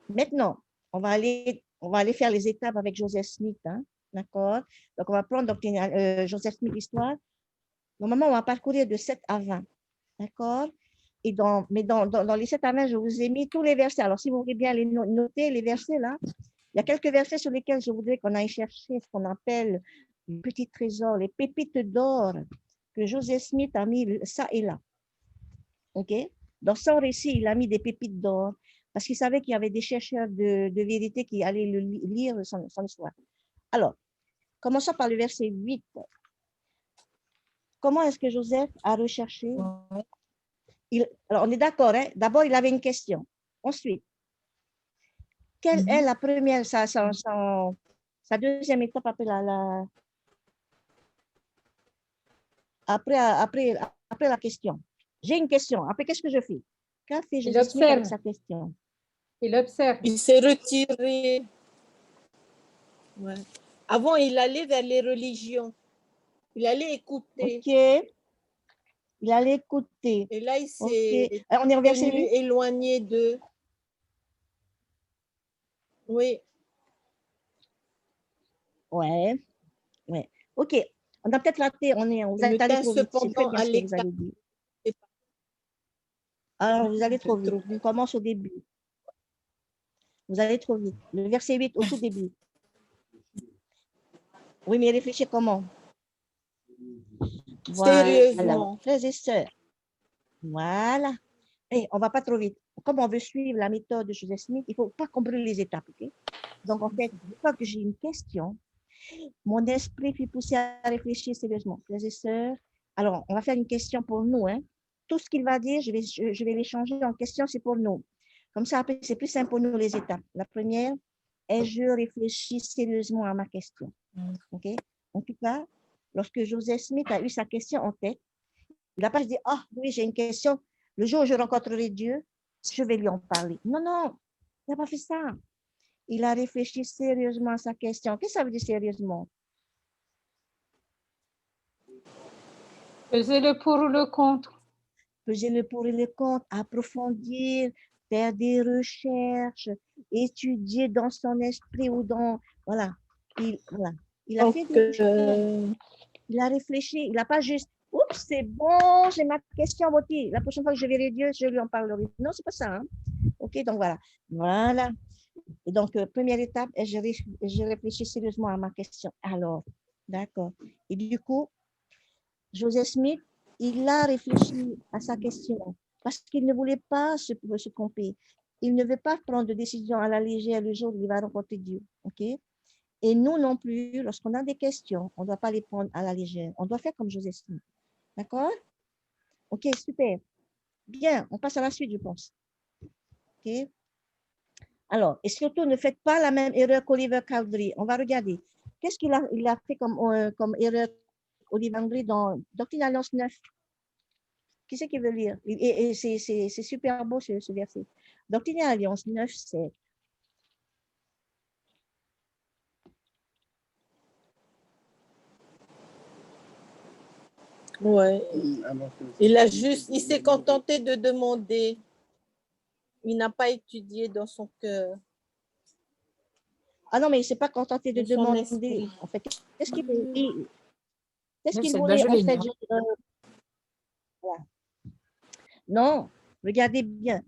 maintenant, on va aller faire les étapes avec Joseph Smith. Hein? D'accord? Donc, on va prendre Joseph Smith Histoire. Normalement, on va parcourir de 7 à 20. D'accord? Et dans les 7 à 20, je vous ai mis tous les versets. Alors, si vous voulez bien les noter, les versets là, il y a quelques versets sur lesquels je voudrais qu'on aille chercher ce qu'on appelle les petits trésors, les pépites d'or que Joseph Smith a mis ça et là. OK? Dans son récit, il a mis des pépites d'or parce qu'il savait qu'il y avait des chercheurs de vérité qui allaient lire son histoire. Alors, commençons par le verset 8. Comment est-ce que Joseph a recherché? Alors, on est d'accord, hein? D'abord, il avait une question. Ensuite, quelle est la première, sa deuxième étape après la question? J'ai une question. Après, qu'est-ce que je fais? Qu'a fait Joseph Smith avec sa question? Il observe. Il s'est retiré. Ouais. Avant, il allait vers les religions. Il allait écouter. OK. Il allait écouter. Et là, il Okay. s'est On est au verset 8? éloigné d'eux. Oui. Ouais. Ouais. OK. On a peut-être raté. Vous êtes allé trop vite. C'est très bien ce que vous avez dit. Alors, vous allez trop vite. On commence au début. Vous allez trop vite. Le verset 8 au tout début. Oui, mais réfléchissez comment? Voilà. Sérieusement. Frères et sœurs. Voilà. Et on ne va pas trop vite. Comme on veut suivre la méthode de Joseph Smith, il ne faut pas qu'on brûle les étapes. Okay? Donc, en fait, une fois que j'ai une question, mon esprit fait pousser à réfléchir sérieusement. Frères et sœurs, alors, on va faire une question pour nous. Hein? Tout ce qu'il va dire, je vais l'échanger en question, c'est pour nous. Comme ça, après, c'est plus simple pour nous les étapes. La première est je réfléchis sérieusement à ma question. Okay? En tout cas, lorsque Joseph Smith a eu sa question en tête, il n'a pas dit, ah oui, j'ai une question. Le jour où je rencontrerai Dieu, je vais lui en parler. Non, non, il n'a pas fait ça. Il a réfléchi sérieusement à sa question. Qu'est-ce que ça veut dire sérieusement? Peser le pour ou le contre. Peser le pour et le contre, approfondir, faire des recherches, étudier dans son esprit ou dans... Voilà. Il a fait des recherches. Il a réfléchi. Il n'a pas juste... Oups, c'est bon, j'ai ma question. La prochaine fois que je verrai Dieu, je lui en parlerai. Non, c'est pas ça. Hein? OK, donc voilà. Voilà. Et donc, première étape, je réfléchis sérieusement à ma question. Alors, d'accord. Et du coup, Joseph Smith, il a réfléchi à sa question. parce qu'il ne voulait pas se tromper. Il ne veut pas prendre de décision à la légère le jour où il va rencontrer Dieu. OK? Et nous non plus, lorsqu'on a des questions, on ne doit pas les prendre à la légère. On doit faire comme Joseph Smith. D'accord? OK, super. Bien, on passe à la suite, je pense. OK? Alors, et surtout, ne faites pas la même erreur qu'Oliver Cowdery. On va regarder. Qu'est-ce qu'il a fait comme erreur, Oliver Cowdery, dans Doctrine et Alliance 9? Qui c'est qui veut lire? Et c'est super beau ce verset. Doctrine et Alliance 9, c'est. Ouais. Il s'est contenté de demander. Il n'a pas étudié dans son cœur. Ah non, mais il ne s'est pas contenté de De son demander. esprit. En fait, qu'est-ce qu'il C'est voulait, bien en joli, fait? hein. Voilà. Non, regardez bien.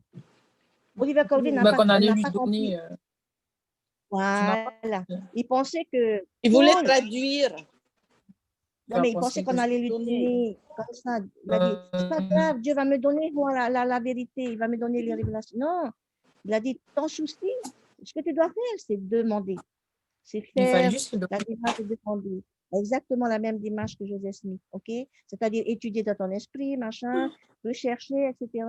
Oliver Cowdery n'a Bah, qu'on allait lui pas compris. donner. Tu n'as pas Voilà. Il pensait que Il voulait Paul, traduire. non, mais il pensait qu'on allait lui donner comme ça. Il a dit, c'est pas grave, Dieu va me donner moi, la vérité, il va me donner les révélations. Non, il a dit, ton souci, ce que tu dois faire, c'est demander. C'est Il fallait faire juste le la démarche de demander. Exactement la même démarche que Joseph Smith, OK? C'est-à-dire étudier dans ton esprit, machin, rechercher, etc.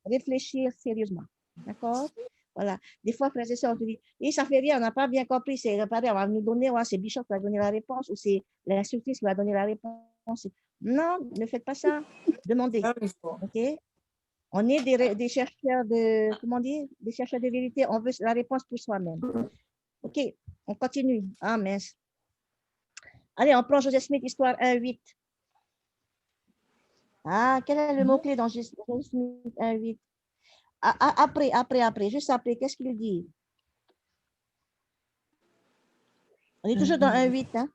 Réfléchir sérieusement. D'accord? Voilà. Des fois, frères et sœurs, on te dit, et ça fait rien, on n'a pas bien compris, c'est réparé, on va nous donner, ouais, c'est Bishop qui va donner la réponse, ou c'est l'instructrice qui va donner la réponse. Non, ne faites pas ça. Demandez. OK? On est des chercheurs de, comment dire, des chercheurs de vérité, on veut la réponse pour soi-même. OK, on continue. Ah, mince. Allez, on prend Joseph Smith, histoire 1.8. Ah, quel est le mot-clé dans Joseph Smith 1.8? Après, juste après, qu'est-ce qu'il dit? On est toujours dans 1.8. Hein?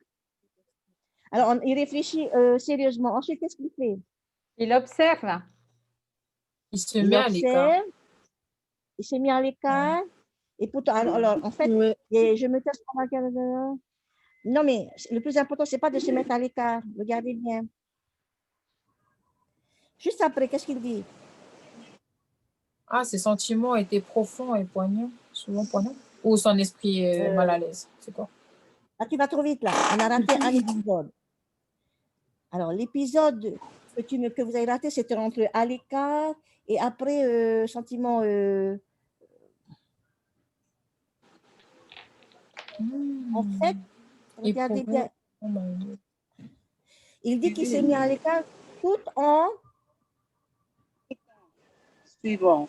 Alors, il réfléchit sérieusement. Ensuite, qu'est-ce qu'il fait? Il observe. Il se Il met à l'écart. observe, il s'est mis à l'écart. Et pourtant, alors, en fait, Ouais. je me teste pour regarder. Non, mais le plus important, ce n'est pas de se mettre à l'écart. Regardez bien. Juste après, qu'est-ce qu'il dit? Ah, ses sentiments étaient profonds et poignants, souvent poignants. Ou son esprit est mal à l'aise, c'est quoi? Ah, tu vas trop vite là. On a raté un épisode. Alors, l'épisode que vous avez raté, c'était entre à l'écart et après sentiment. En fait, regardez Éprouvé. bien. Oh mon Dieu. Il dit qu'il s'est mis à l'écart tout en. Suivant.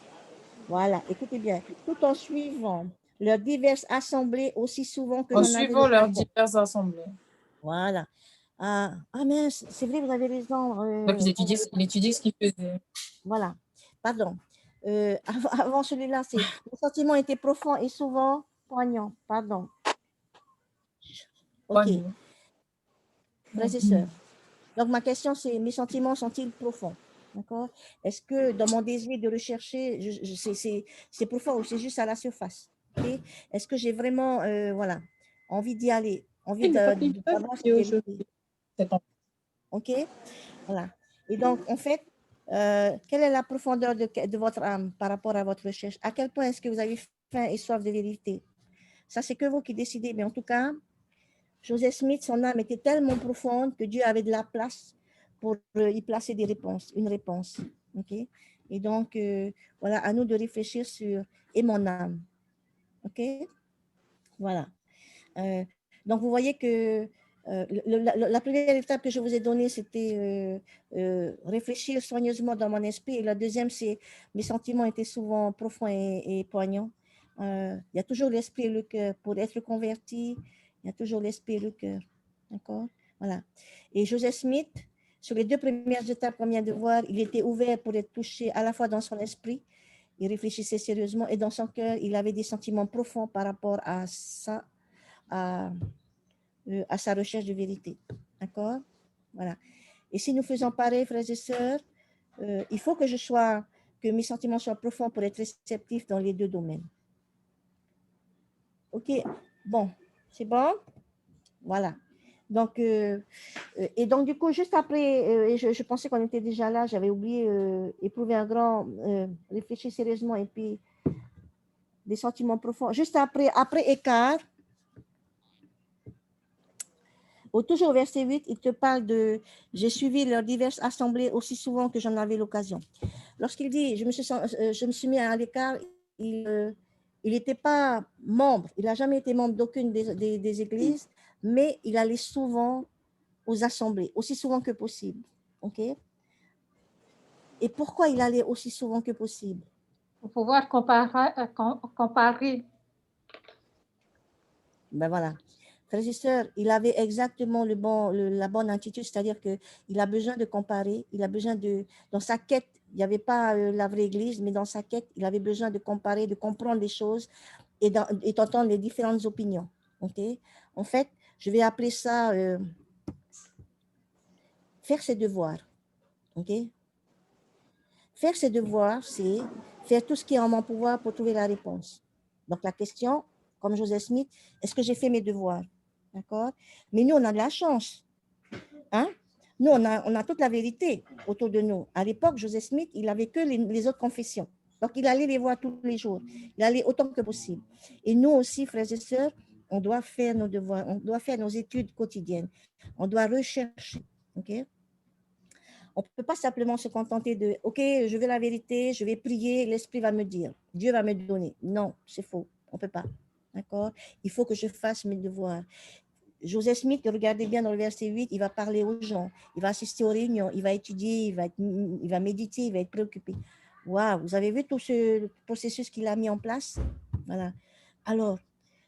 Voilà, écoutez bien. Tout en suivant leurs diverses assemblées aussi souvent que En n'en avait suivant le leurs cœur. diverses assemblées. Voilà. Ah mince, c'est vrai, vous avez raison. Donc, il étudiait ce qu'il faisait. Voilà. Pardon. Avant celui-là, c'est le sentiment était profond et souvent poignant. Pardon. OK. Poignant. Frères et sœurs. Donc, ma question, c'est mes sentiments sont-ils profonds? D'accord? Est-ce que dans mon désir de rechercher, c'est profond ou c'est juste à la surface? Okay? Est-ce que j'ai vraiment voilà, envie d'y aller, envie d'avoir cette vérité? OK? Voilà. Et donc, en fait, quelle est la profondeur de votre âme par rapport à votre recherche? À quel point est-ce que vous avez faim et soif de vérité? Ça, c'est que vous qui décidez. Mais en tout cas, Joseph Smith, son âme était tellement profonde que Dieu avait de la place pour y placer une réponse. OK? Et donc, voilà, à nous de réfléchir sur « et mon âme ». OK? Voilà. Donc, vous voyez que la première étape que je vous ai donnée, c'était réfléchir soigneusement dans mon esprit. Et la deuxième, c'est mes sentiments étaient souvent profonds et poignants. Il y a toujours l'esprit et le cœur. Pour être converti, il y a toujours l'esprit et le cœur. D'accord? Voilà. Et Joseph Smith, sur les deux premières étapes qu'on vient de voir, il était ouvert pour être touché à la fois dans son esprit, il réfléchissait sérieusement, et dans son cœur, il avait des sentiments profonds par rapport à ça, à sa recherche de vérité. D'accord? Voilà. Et si nous faisons pareil, frères et sœurs, il faut que mes sentiments soient profonds pour être réceptifs dans les deux domaines. OK? Bon, c'est bon? Voilà. Donc, et donc, du coup, juste après, et je pensais qu'on était déjà là, j'avais oublié, éprouver un grand, réfléchir sérieusement et puis des sentiments profonds. Juste après écart, toujours au verset 8, il te parle de « J'ai suivi leurs diverses assemblées aussi souvent que j'en avais l'occasion ». Lorsqu'il dit « je me suis mis à l'écart », il n'était pas membre, il n'a jamais été membre d'aucune des églises, mais il allait souvent aux assemblées, aussi souvent que possible. OK? Et pourquoi il allait aussi souvent que possible? Pour pouvoir comparer. Ben voilà. Frères et sœurs, il avait exactement la bonne attitude, c'est-à-dire qu'il a besoin de comparer, il a besoin de, dans sa quête, il n'y avait pas la vraie église, mais dans sa quête, il avait besoin de comparer, de comprendre les choses et d'entendre les différentes opinions. OK? En fait, je vais appeler ça faire ses devoirs. OK? Faire ses devoirs, c'est faire tout ce qui est en mon pouvoir pour trouver la réponse. Donc, la question, comme Joseph Smith, est-ce que j'ai fait mes devoirs? D'accord? Mais nous, on a de la chance. Hein? Nous, on a toute la vérité autour de nous. À l'époque, Joseph Smith, il n'avait que les autres confessions. Donc, il allait les voir tous les jours. Il allait autant que possible. Et nous aussi, frères et sœurs, on doit faire nos devoirs, on doit faire nos études quotidiennes. On doit rechercher. OK? On ne peut pas simplement se contenter de « Ok, je veux la vérité, je vais prier, l'Esprit va me dire, Dieu va me donner ». Non, c'est faux, on ne peut pas. D'accord? Il faut que je fasse mes devoirs. Joseph Smith, regardez bien dans le verset 8, il va parler aux gens, il va assister aux réunions, il va étudier, il va méditer, il va être préoccupé. Waouh, vous avez vu tout ce processus qu'il a mis en place? Voilà. Alors,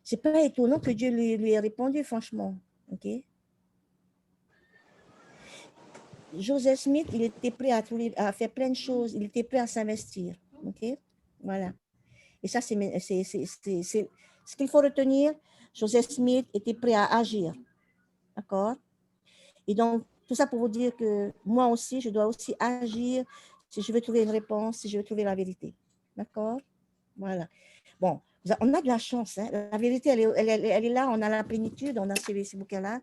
ce n'est pas étonnant que Dieu lui ait répondu, franchement. OK? Joseph Smith, il était prêt à faire plein de choses, il était prêt à s'investir. OK? Voilà. Et ça, c'est ce qu'il faut retenir. Joseph Smith était prêt à agir. D'accord? Et donc, tout ça pour vous dire que moi aussi, je dois aussi agir si je veux trouver une réponse, si je veux trouver la vérité. D'accord? Voilà. Bon, on a de la chance. Hein? La vérité, elle est là, on a la plénitude, on a ces bouquins-là.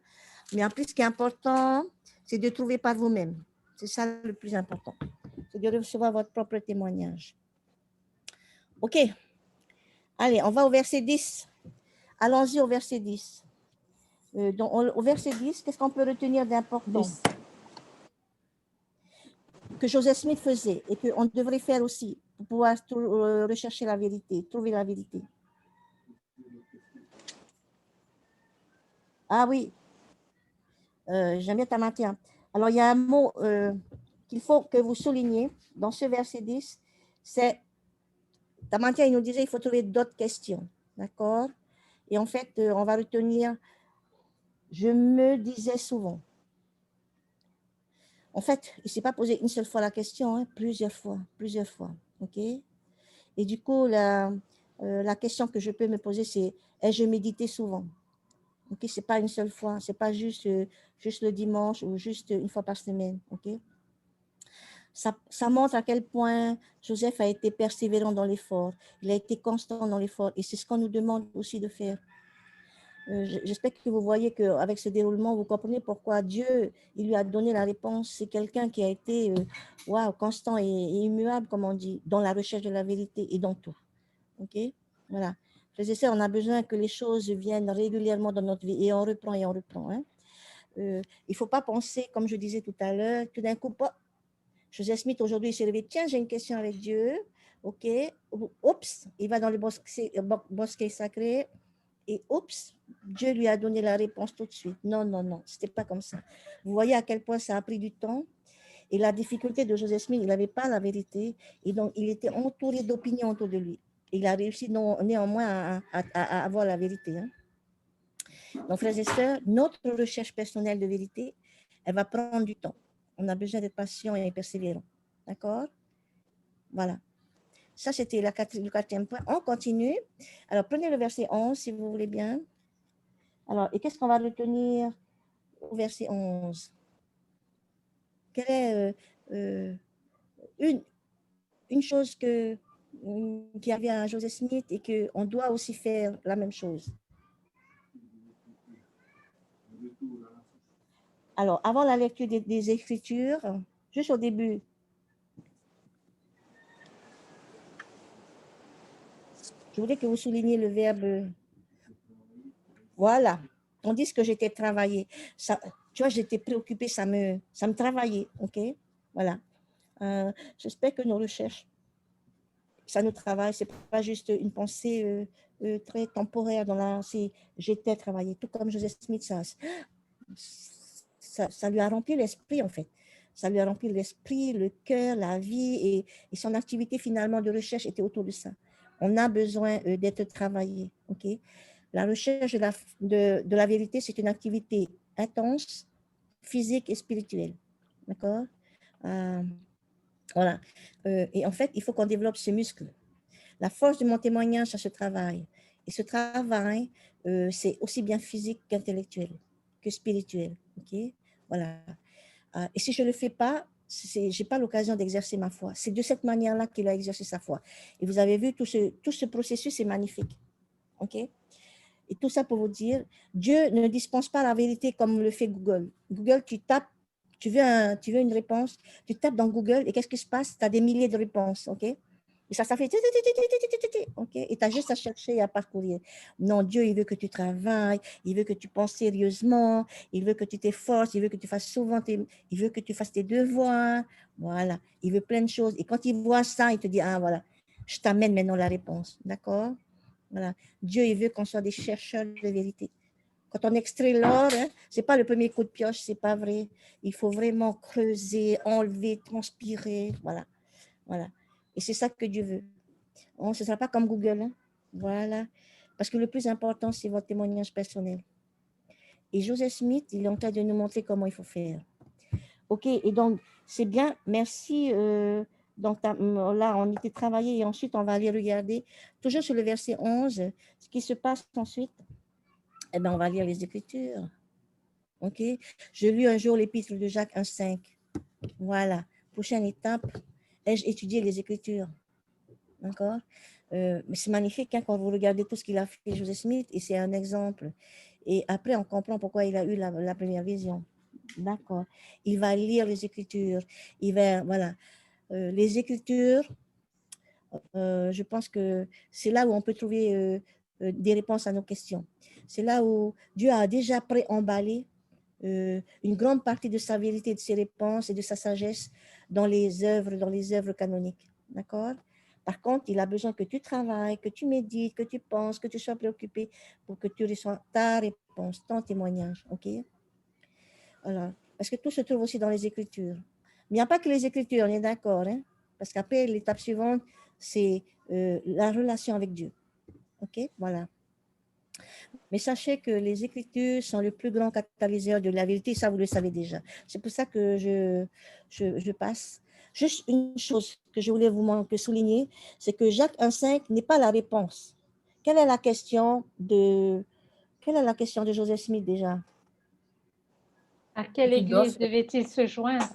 Mais en plus, ce qui est important, c'est de trouver par vous-même. C'est ça le plus important. C'est de recevoir votre propre témoignage. OK. Allez, on va au verset 10. Allons-y au verset 10. Donc, au verset 10, qu'est-ce qu'on peut retenir d'important que Joseph Smith faisait et qu'on devrait faire aussi pour pouvoir rechercher la vérité, trouver la vérité? Ah oui, j'aime bien ta matière. Alors, il y a un mot qu'il faut que vous souligniez dans ce verset 10, c'est, ta matière, il nous disait, il faut trouver d'autres questions, d'accord? Et en fait, on va retenir, je me disais souvent. En fait, il ne s'est pas posé une seule fois la question, hein, plusieurs fois, ok? Et du coup, la question que je peux me poser, c'est, ai-je médité souvent? Ok, ce n'est pas une seule fois, ce n'est pas juste le dimanche ou juste une fois par semaine, ok? Ça montre à quel point Joseph a été persévérant dans l'effort, il a été constant dans l'effort, et c'est ce qu'on nous demande aussi de faire. J'espère que vous voyez qu'avec ce déroulement, vous comprenez pourquoi Dieu, il lui a donné la réponse. C'est quelqu'un qui a été constant et immuable, comme on dit, dans la recherche de la vérité et dans tout. OK? Voilà. Frères et sœurs, on a besoin que les choses viennent régulièrement dans notre vie et on reprend et on reprend. Hein? Il ne faut pas penser, comme je disais tout à l'heure, tout d'un coup, Joseph Smith, aujourd'hui, il s'est levé, tiens, j'ai une question avec Dieu. OK? Oups, il va dans le bosquet sacré. Et oups, Dieu lui a donné la réponse tout de suite. Non, non, non, ce n'était pas comme ça. Vous voyez à quel point ça a pris du temps. Et la difficulté de Joseph Smith, il n'avait pas la vérité. Et donc, il était entouré d'opinions autour de lui. Il a réussi néanmoins à avoir la vérité. Hein. Donc, frères et sœurs, notre recherche personnelle de vérité, elle va prendre du temps. On a besoin d'être patient et persévérant. D'accord? Voilà. Ça, c'était le quatrième point. On continue. Alors, prenez le verset 11, si vous voulez bien. Alors, et qu'est-ce qu'on va retenir au verset 11? Quelle est une chose qui avait à Joseph Smith et qu'on doit aussi faire la même chose? Alors, avant la lecture des Écritures, juste au début, je voulais que vous souligniez le verbe. Voilà. Tandis que j'étais travaillée. Ça, tu vois, j'étais préoccupée, ça me travaillait. OK? Voilà. J'espère que nos recherches, ça nous travaille. Ce n'est pas juste une pensée très temporaire. J'étais travaillée. Tout comme Joseph Smith, ça lui a rempli l'esprit, en fait. Ça lui a rempli l'esprit, le cœur, la vie, et son activité finalement de recherche était autour de ça. On a besoin d'être travaillé. OK? La recherche de la vérité, c'est une activité intense, physique et spirituelle. D'accord? Voilà. Et en fait, il faut qu'on développe ce muscle. La force de mon témoignage, ça se travaille. Et ce travail, c'est aussi bien physique qu'intellectuel, que spirituel. OK? Voilà. Et si je ne le fais pas, je n'ai pas l'occasion d'exercer ma foi. C'est de cette manière-là qu'il a exercé sa foi. Et vous avez vu, tout ce processus est magnifique. OK? Et tout ça pour vous dire, Dieu ne dispense pas la vérité comme le fait Google. Google, tu tapes, tu veux une réponse, tu tapes dans Google et qu'est-ce qui se passe? Tu as des milliers de réponses, OK? Et ça fait, OK? Et tu as juste à chercher et à parcourir. Non, Dieu, il veut que tu travailles, il veut que tu penses sérieusement, il veut que tu t'efforces, il veut que tu fasses souvent, il veut que tu fasses tes devoirs, voilà. Il veut plein de choses. Et quand il voit ça, il te dit, ah voilà, je t'amène maintenant la réponse, d'accord? Voilà. Dieu, il veut qu'on soit des chercheurs de vérité. Quand on extrait l'or, hein, ce n'est pas le premier coup de pioche, ce n'est pas vrai. Il faut vraiment creuser, enlever, transpirer. Voilà. Voilà. Et c'est ça que Dieu veut. Ce ne sera pas comme Google. Hein. Voilà. Parce que le plus important, c'est votre témoignage personnel. Et Joseph Smith, il est en train de nous montrer comment il faut faire. OK. Et donc, c'est bien. Merci. Donc là, on était travaillé et ensuite, on va aller regarder, toujours sur le verset 11, ce qui se passe ensuite. Eh bien, on va lire les Écritures. OK? Je lis un jour l'épître de Jacques 1,5. Voilà. Prochaine étape, ai-je étudié les Écritures? D'accord? Mais c'est magnifique hein, quand vous regardez tout ce qu'il a fait, Joseph Smith, et c'est un exemple. Et après, on comprend pourquoi il a eu la première vision. D'accord? Il va lire les Écritures. Il va, voilà. Les Écritures, je pense que c'est là où on peut trouver des réponses à nos questions. C'est là où Dieu a déjà pré-emballé une grande partie de sa vérité, de ses réponses et de sa sagesse dans les œuvres canoniques. D'accord? Par contre, il a besoin que tu travailles, que tu médites, que tu penses, que tu sois préoccupé pour que tu reçoives ta réponse, ton témoignage. OK? Voilà. Parce que tout se trouve aussi dans les Écritures. Mais il n'y a pas que les Écritures, on est d'accord. Hein? Parce qu'après, l'étape suivante, c'est la relation avec Dieu. OK? Voilà. Mais sachez que les Écritures sont le plus grand catalyseur de la vérité, ça vous le savez déjà. C'est pour ça que je passe. Juste une chose que je voulais vous souligner, c'est que Jacques 1,5 n'est pas la réponse. Quelle est la question de Joseph Smith déjà? À quelle église devait-il se joindre?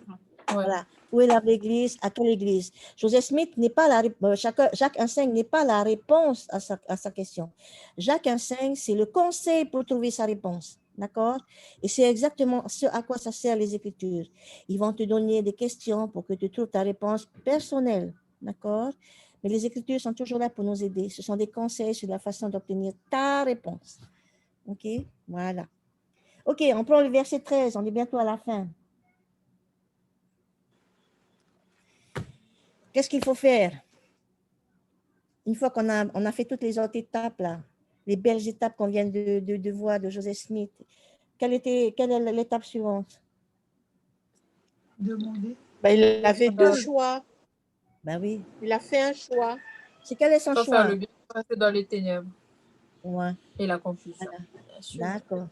Voilà. Où est l'église? À quelle église? Joseph Smith n'est pas Jacques 1,5 n'est pas la réponse à sa question. Jacques 1,5, c'est le conseil pour trouver sa réponse. D'accord? Et c'est exactement ce à quoi ça sert les Écritures. Ils vont te donner des questions pour que tu trouves ta réponse personnelle. D'accord? Mais les Écritures sont toujours là pour nous aider. Ce sont des conseils sur la façon d'obtenir ta réponse. OK? Voilà. OK, on prend le verset 13. On est bientôt à la fin. Qu'est-ce qu'il faut faire? Une fois qu'on a fait toutes les autres étapes, là, les belles étapes qu'on vient de voir de Joseph Smith, quelle est l'étape suivante? Demander. Ben, il avait deux choix. Ben oui. Il a fait un choix. Quel est son Soit choix? faire le bien, rester dans les ténèbres. Ouais. Et la confusion. Voilà. D'accord.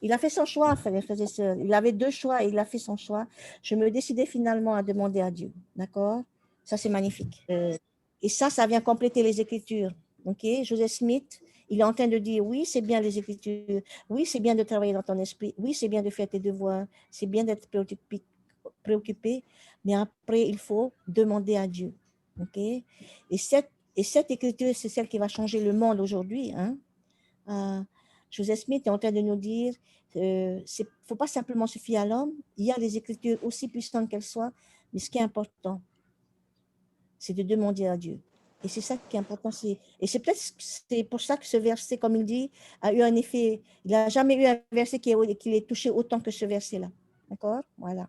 Il a fait son choix, frères et sœurs. Il avait deux choix et il a fait son choix. Je me décidais finalement à demander à Dieu. D'accord? Ça, c'est magnifique. Et ça vient compléter les Écritures. OK? Joseph Smith, il est en train de dire, oui, c'est bien les Écritures. Oui, c'est bien de travailler dans ton esprit. Oui, c'est bien de faire tes devoirs. C'est bien d'être préoccupé. Mais après, il faut demander à Dieu. OK? Et cette Écriture, c'est celle qui va changer le monde aujourd'hui. Hein? Joseph Smith est en train de nous dire, il ne faut pas simplement se fier à l'homme, il y a les Écritures aussi puissantes qu'elles soient, mais ce qui est important, c'est de demander à Dieu. Et c'est ça qui est important. Et c'est peut-être c'est pour ça que ce verset, comme il dit, a eu un effet. Il n'a jamais eu un verset qui l'ait touché autant que ce verset-là. D'accord? Voilà.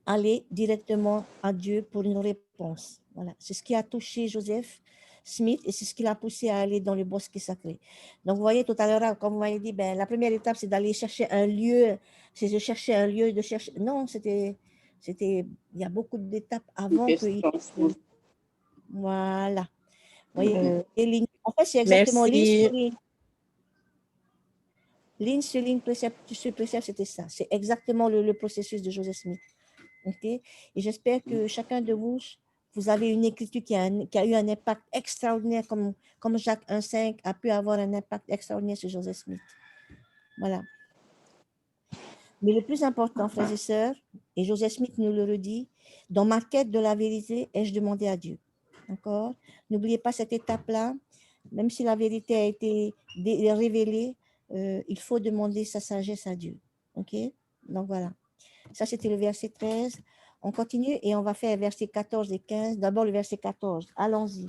Aller directement à Dieu pour une réponse. Voilà. C'est ce qui a touché Joseph Smith et c'est ce qui l'a poussé à aller dans le bosquet sacré. Donc, vous voyez, tout à l'heure, comme vous m'avez dit, ben, la première étape, c'est d'aller chercher un lieu. C'est de chercher un lieu, de chercher. Non, il y a beaucoup d'étapes avant que. Voilà. Vous voyez, en fait, c'est exactement ligne sur ligne. Ligne sur ligne, précepte sur précepte, c'était ça. C'est exactement le processus de Joseph Smith. Okay? Et j'espère que chacun de vous, vous avez une écriture qui a eu un impact extraordinaire, comme Jacques 1,5 a pu avoir un impact extraordinaire sur Joseph Smith. Voilà. Mais le plus important, frères et sœurs, et Joseph Smith nous le redit, dans ma quête de la vérité, ai-je demandé à Dieu. D'accord? N'oubliez pas cette étape-là. Même si la vérité a été révélée, il faut demander sa sagesse à Dieu. OK? Donc voilà. Ça, c'était le verset 13. On continue et on va faire verset 14 et 15. D'abord le verset 14. Allons-y.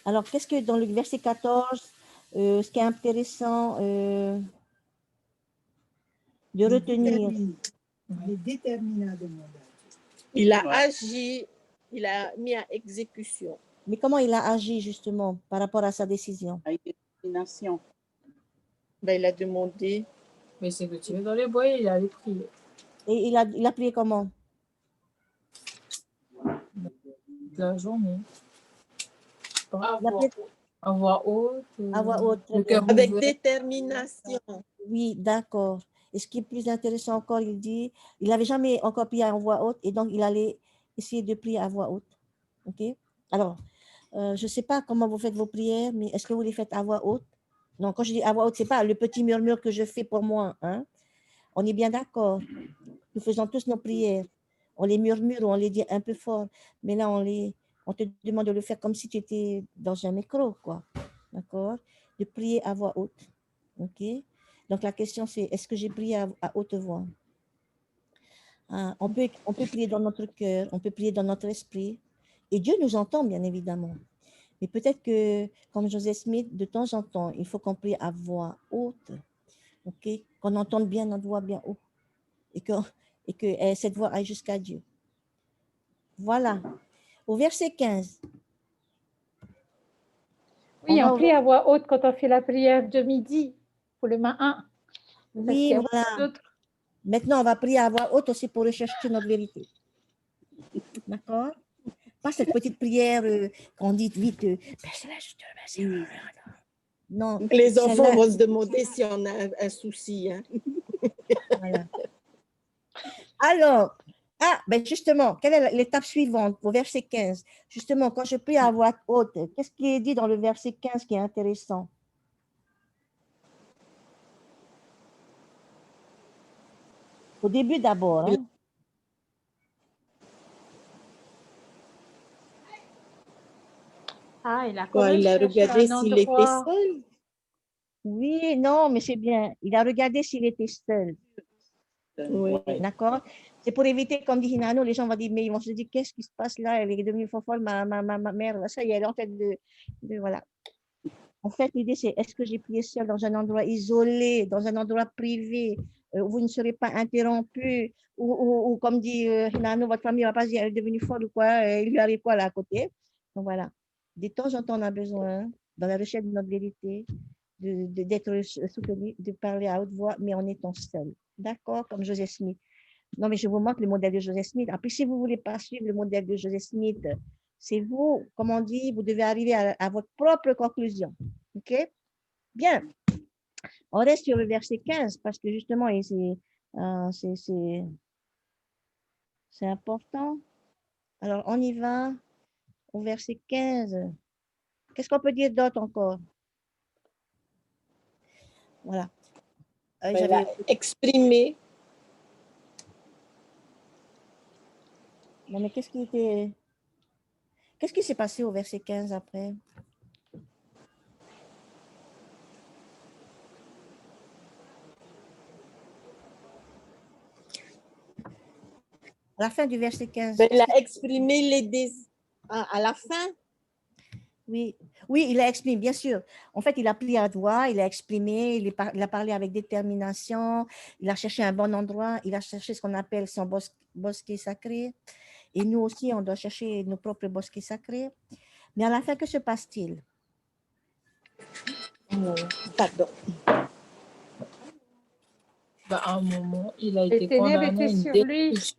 Alors, qu'est-ce que dans le verset 14, ce qui est intéressant de retenir? Il détermina de demander. Il a agi, il a mis à exécution. Mais comment il a agi justement par rapport à sa décision? Avec détermination. Ben, il a demandé. Mais c'est que tu es dans les bois et il allait prier. Et il a prié comment? La journée. Il a À voix haute. à voix haute, très le bien. cœur Avec ouvert. détermination. Oui, d'accord. Et ce qui est plus intéressant encore, il dit, il n'avait jamais encore prié à voix haute et donc il allait essayer de prier à voix haute. OK? Alors, je ne sais pas comment vous faites vos prières, mais est-ce que vous les faites à voix haute? Non, quand je dis à voix haute, ce n'est pas le petit murmure que je fais pour moi. Hein? On est bien d'accord. Nous faisons tous nos prières. On les murmure ou on les dit un peu fort. Mais là, on te demande de le faire comme si tu étais dans un micro, quoi. D'accord? De prier à voix haute. OK? Donc, la question, c'est est-ce que j'ai prié à haute voix? On peut prier dans notre cœur, on peut prier dans notre esprit. Et Dieu nous entend, bien évidemment. Mais peut-être que, comme Joseph Smith, de temps en temps, il faut qu'on prie à voix haute. OK? Qu'on entende bien notre voix bien haut. Et que cette voix aille jusqu'à Dieu. Voilà. Au verset 15. Oui, on prie à voix haute quand on fait la prière de midi pour le matin. Oui, voilà. Maintenant, on va prier à voix haute aussi pour rechercher notre vérité. D'accord? Pas cette petite prière qu'on dit vite. Non. Les enfants vont se demander si on a un souci. Hein. Voilà. Alors, ben justement, quelle est l'étape suivante au verset 15? Justement, quand je prie à voix haute, qu'est-ce qui est dit dans le verset 15 qui est intéressant? Au début d'abord. Hein? Il a regardé s'il était seul. Oui, non, mais c'est bien. Il a regardé s'il était seul. Oui. D'accord? C'est pour éviter, comme dit Hinano, les gens vont dire, mais ils vont se dire, qu'est-ce qui se passe là? Elle est devenue folle, ma mère, ça y est, elle est en train voilà. En fait, l'idée, c'est est-ce que j'ai prié seul dans un endroit isolé, dans un endroit privé, où vous ne serez pas interrompu, ou comme dit Hinano, votre famille ne va pas dire, elle est devenue folle ou quoi, il lui arrive quoi là à côté. Donc voilà. De temps en temps, on a besoin, dans la recherche de notre vérité, d'être soutenu, de parler à haute voix, mais en étant seul. D'accord? Comme Joseph Smith. Non, mais je vous montre le modèle de Joseph Smith. Après, si vous ne voulez pas suivre le modèle de Joseph Smith, c'est vous, comme on dit, vous devez arriver à votre propre conclusion. OK? Bien. On reste sur le verset 15 parce que justement, c'est important. Alors, on y va au verset 15. Qu'est-ce qu'on peut dire d'autre encore? Voilà. J'avais exprimé. Non, mais qu'est-ce qui s'est passé au verset 15 après? À la fin du verset 15. Ben, il a exprimé les désirs à la fin. Oui, oui, il a exprimé, bien sûr. En fait, il a pris à doigt, il a exprimé, il a parlé avec détermination, il a cherché un bon endroit, il a cherché ce qu'on appelle son bosquet sacré. Et nous aussi, on doit chercher nos propres bosquets sacrés. Mais à la fin, que se passe-t-il? Pardon. Bah, à un moment, il a Les été ténèbres condamné à étaient une sur lui. destruction.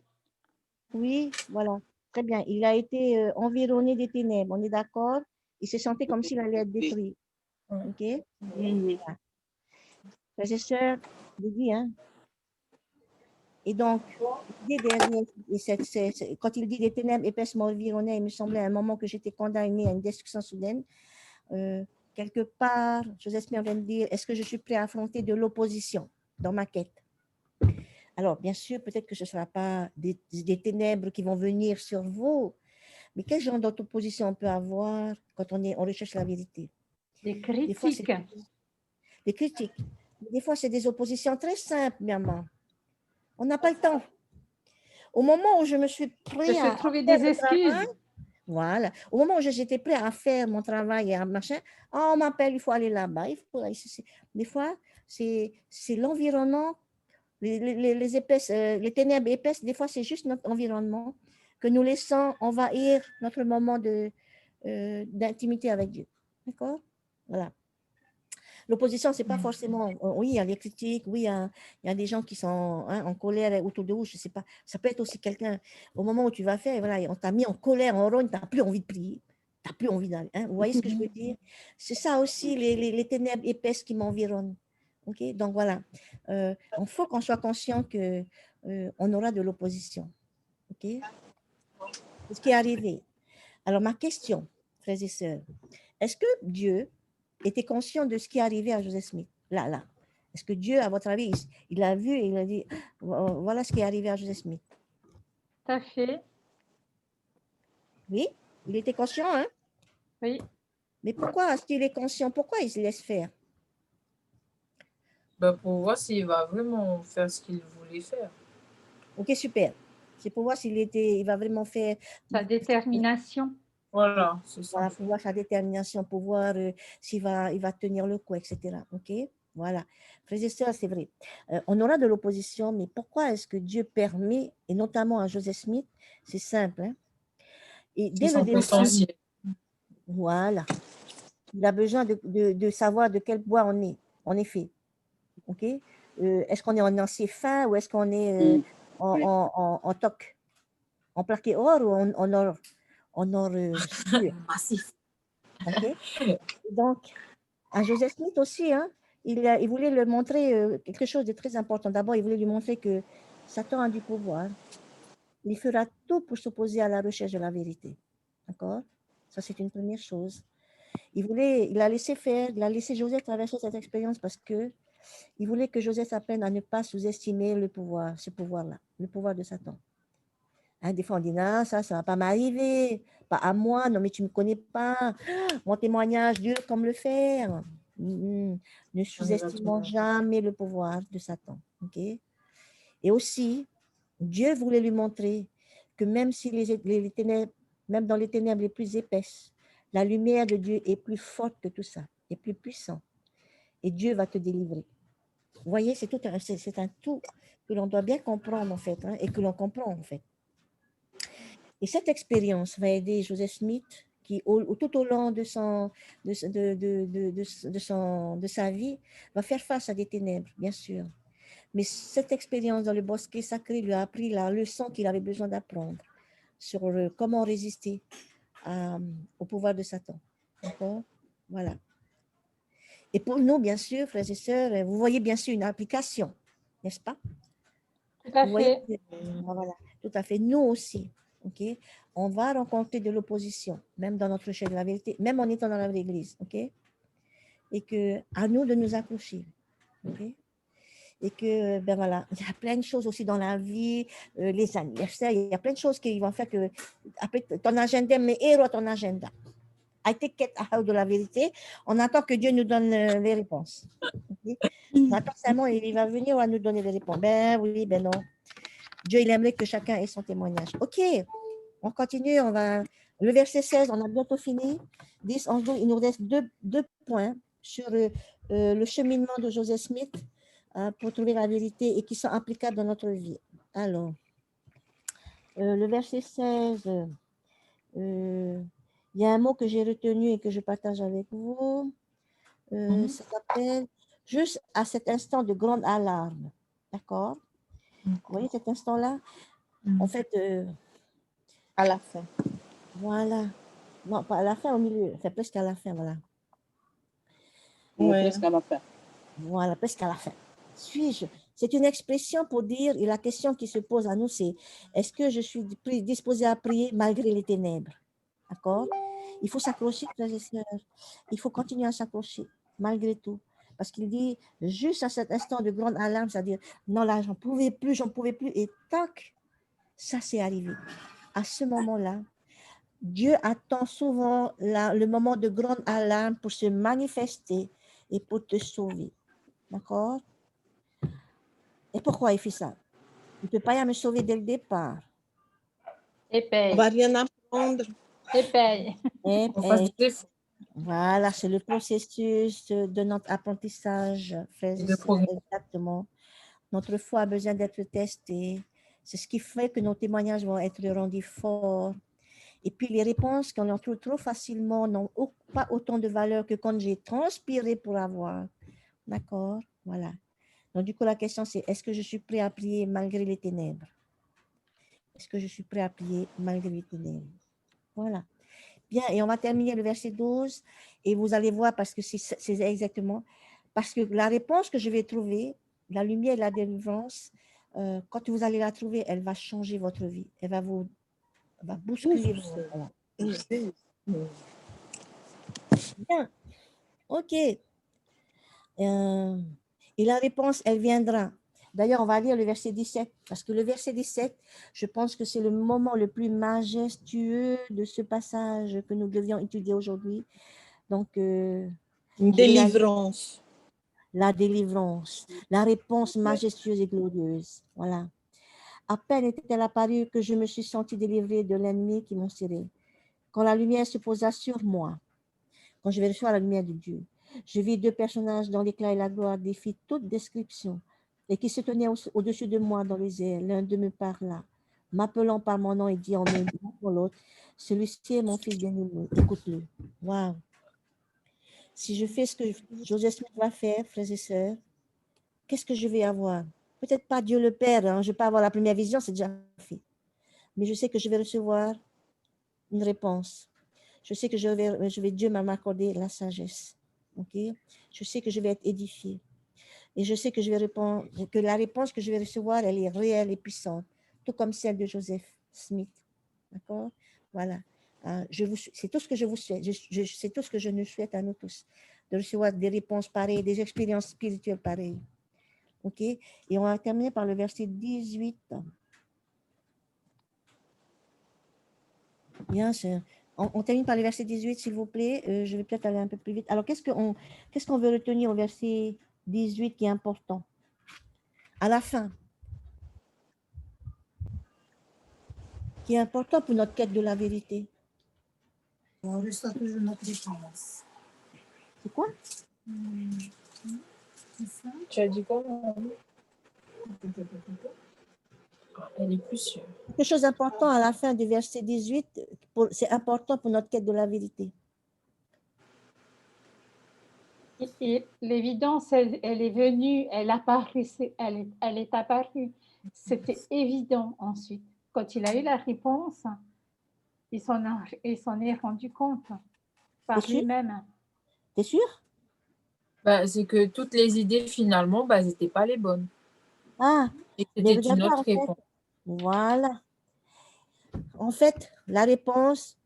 Oui, voilà. Très bien. Il a été environné des ténèbres. On est d'accord? Il se sentait comme s'il allait être détruit. OK? Mhm. Frères et sœurs, je dis, hein. Et donc, l'idée derrière, quand il dit des ténèbres épaisses m'environnaient, il me semblait à un moment que j'étais condamné à une destruction soudaine. Quelque part, Joseph Smith vient de dire, est-ce que je suis prêt à affronter de l'opposition dans ma quête? Alors, bien sûr, peut-être que ce ne sera pas des ténèbres qui vont venir sur vous, mais quel genre d'opposition on peut avoir quand on recherche la vérité? Des Des fois, c'est critiques. des critiques. Des fois, c'est des oppositions très simples, maman. On n'a pas le temps. Au moment où je me suis De prêt se à trouver faire des le travail, excuses. voilà. Au moment où j'étais prêt à faire mon travail et à machin, on m'appelle, il faut aller là-bas. Des fois, c'est l'environnement, les épaisses, les ténèbres épaisses, des fois, c'est juste notre environnement que nous laissons envahir notre moment d'intimité avec Dieu. D'accord? Voilà. L'opposition, c'est pas forcément, oui, il y a les critiques, oui, il y a des gens qui sont en colère autour de vous, je sais pas. Ça peut être aussi quelqu'un, au moment où tu vas faire, voilà, on t'a mis en colère, en rogne, tu n'as plus envie de prier, tu n'as plus envie d'aller. Vous voyez ce que je veux dire? C'est ça aussi, les ténèbres épaisses qui m'environnent. OK? Donc voilà, il faut qu'on soit conscient que on aura de l'opposition. OK? C'est ce qui est arrivé. Alors, ma question, frères et sœurs, est-ce que Dieu était conscient de ce qui est arrivé à Joseph Smith? Là. Est-ce que Dieu, à votre avis, il a vu et il a dit, voilà ce qui est arrivé à Joseph Smith? Tout à fait. Oui, il était conscient, hein? Oui. Mais pourquoi, s'il est conscient, pourquoi il se laisse faire? Ben, pour voir s'il va vraiment faire ce qu'il voulait faire. Ok, super. C'est pour voir il va vraiment faire. Sa détermination. Voilà, c'est ça. Voilà, pour voir sa détermination, pour voir il va tenir le coup, etc. Ok, voilà. Frères et sœurs, c'est vrai. On aura de l'opposition, mais pourquoi est-ce que Dieu permet, et notamment à Joseph Smith, c'est simple, hein? Et dès C'est le son départ, potentiel. voilà, il a besoin de savoir de quel bois on est, en effet. Ok, est-ce qu'on est en acier fin ou est-ce qu'on est en toc, en plaqué or ou en or sûr? Massif. Ok, donc à Joseph Smith aussi, hein, il voulait lui montrer quelque chose de très important. D'abord, il voulait lui montrer que Satan a du pouvoir. Il fera tout pour s'opposer à la recherche de la vérité. D'accord? Ça, c'est une première chose. Il a laissé faire, il a laissé Joseph traverser cette expérience parce que il voulait que Joseph apprenne à ne pas sous-estimer le pouvoir, ce pouvoir-là, le pouvoir de Satan. Hein, des fois, on dit, non, ça ne va pas m'arriver, pas à moi, non, mais tu ne me connais pas. Mon témoignage, Dieu comme le faire. Ne sous-estimons jamais le pouvoir de Satan. Okay? Et aussi, Dieu voulait lui montrer que même si les ténèbres, même dans les ténèbres les plus épaisses, la lumière de Dieu est plus forte que tout ça, est plus puissant. Et Dieu va te délivrer. Vous voyez, c'est un tout que l'on doit bien comprendre, en fait, hein, et que l'on comprend, en fait. Et cette expérience va aider Joseph Smith, qui tout au long de sa vie, va faire face à des ténèbres, bien sûr. Mais cette expérience dans le bosquet sacré lui a appris la leçon qu'il avait besoin d'apprendre sur comment résister au pouvoir de Satan. D'accord? Voilà. Et pour nous, bien sûr, frères et sœurs, vous voyez bien sûr une application, n'est-ce pas? Tout à Vous voyez, fait. voilà, tout à fait. Nous aussi, ok, on va rencontrer de l'opposition, même dans notre recherche de la vérité, même en étant dans l'église, ok, et que à nous de nous accrocher, ok, et que ben voilà, il y a plein de choses aussi dans la vie, les anniversaires, il y a plein de choses qui vont faire que après ton agenda, mais héros ton agenda. À été quête de la vérité, on attend que Dieu nous donne les réponses. Okay? On attend seulement, il va venir à nous donner les réponses. Ben oui, ben non. Dieu, il aimerait que chacun ait son témoignage. OK, on continue. Le verset 16, on a bientôt fini. 10, 11, 12, il nous reste deux points sur le cheminement de Joseph Smith pour trouver la vérité et qui sont applicables dans notre vie. Alors, le verset 16, il y a un mot que j'ai retenu et que je partage avec vous. Ça s'appelle « Juste à cet instant de grande alarme ». D'accord? Vous voyez cet instant-là? En fait, À la fin. voilà. Non, pas à la fin, au milieu. C'est presque à la fin, voilà. Ouais. Presque à la fin. Voilà, presque à la fin. Suis-je? C'est une expression pour dire, et la question qui se pose à nous, c'est est-ce que je suis disposée à prier malgré les ténèbres? D'accord? Il faut s'accrocher, frères et sœurs. Il faut continuer à s'accrocher, malgré tout. Parce qu'il dit, juste à cet instant de grande alarme, c'est-à-dire, non, là, j'en pouvais plus, et tac, ça s'est arrivé. À ce moment-là, Dieu attend souvent le moment de grande alarme pour se manifester et pour te sauver. D'accord? Et pourquoi il fait ça? Il ne peut pas y me sauver dès le départ. Et On paye. va rien apprendre. Et paye. On fasse des efforts Voilà, c'est le processus de notre apprentissage, frères et de sœurs, progrès. exactement. Notre foi a besoin d'être testée. C'est ce qui fait que nos témoignages vont être rendus forts. Et puis les réponses qu'on en trouve trop facilement n'ont pas autant de valeur que quand j'ai transpiré pour avoir. D'accord? Voilà. Donc du coup, la question c'est, est-ce que je suis prêt à prier malgré les ténèbres? Est-ce que je suis prêt à prier malgré les ténèbres? Voilà. Bien, et on va terminer le verset 12 et vous allez voir parce que c'est exactement, parce que la réponse que je vais trouver, la lumière et la délivrance, quand vous allez la trouver, elle va changer votre vie. Elle va bousculer. Voilà. Bien, ok. Et la réponse, elle viendra. D'ailleurs, on va lire le verset 17, parce que le verset 17, je pense que c'est le moment le plus majestueux de ce passage que nous devions étudier aujourd'hui. Donc, Une délivrance. La délivrance, la réponse majestueuse et glorieuse. Voilà. À peine était-elle apparue que je me suis sentie délivrée de l'ennemi qui m'ont serré. Quand la lumière se posa sur moi, quand je vais recevoir la lumière de Dieu, je vis deux personnages dont l'éclat et la gloire défient toute description et qui se tenaient au-dessus de moi dans les airs. L'un d'eux me parla, m'appelant par mon nom et dit en même temps pour l'autre, celui-ci est mon fils bien-aimé, écoute-le. Waouh! Si je fais ce que Joseph Smith va faire, frères et sœurs, qu'est-ce que je vais avoir? Peut-être pas Dieu le Père, hein, je ne vais pas avoir la première vision, c'est déjà fait. Mais je sais que je vais recevoir une réponse. Je sais que Dieu m'a accordé la sagesse. Okay? Je sais que je vais être édifiée. Et je sais que je vais répondre, que la réponse que je vais recevoir, elle est réelle et puissante, tout comme celle de Joseph Smith. D'accord? Voilà. C'est tout ce que je vous souhaite. C'est tout ce que je nous souhaite à nous tous, de recevoir des réponses pareilles, des expériences spirituelles pareilles. OK? Et on va terminer par le verset 18. Bien sûr. On termine par le verset 18, s'il vous plaît. Je vais peut-être aller un peu plus vite. Alors, qu'est-ce qu'on veut retenir au verset 18 qui est important? À la fin, qui est important pour notre quête de la vérité. On reçoit toujours notre réponse. C'est quoi? C'est ça? Tu as dit quoi? Elle est plus sûre. Quelque chose d'important à la fin du verset 18, c'est important pour notre quête de la vérité. Et l'évidence, elle est venue, elle est apparue. C'était évident ensuite. Quand il a eu la réponse, il s'en est rendu compte par T'es sûr? lui-même. T'es sûr? Bah, c'est que toutes les idées, finalement, bah, n'étaient pas les bonnes. Ah, Et mais c'était une regarde, autre en fait, réponse. voilà. En fait, la réponse,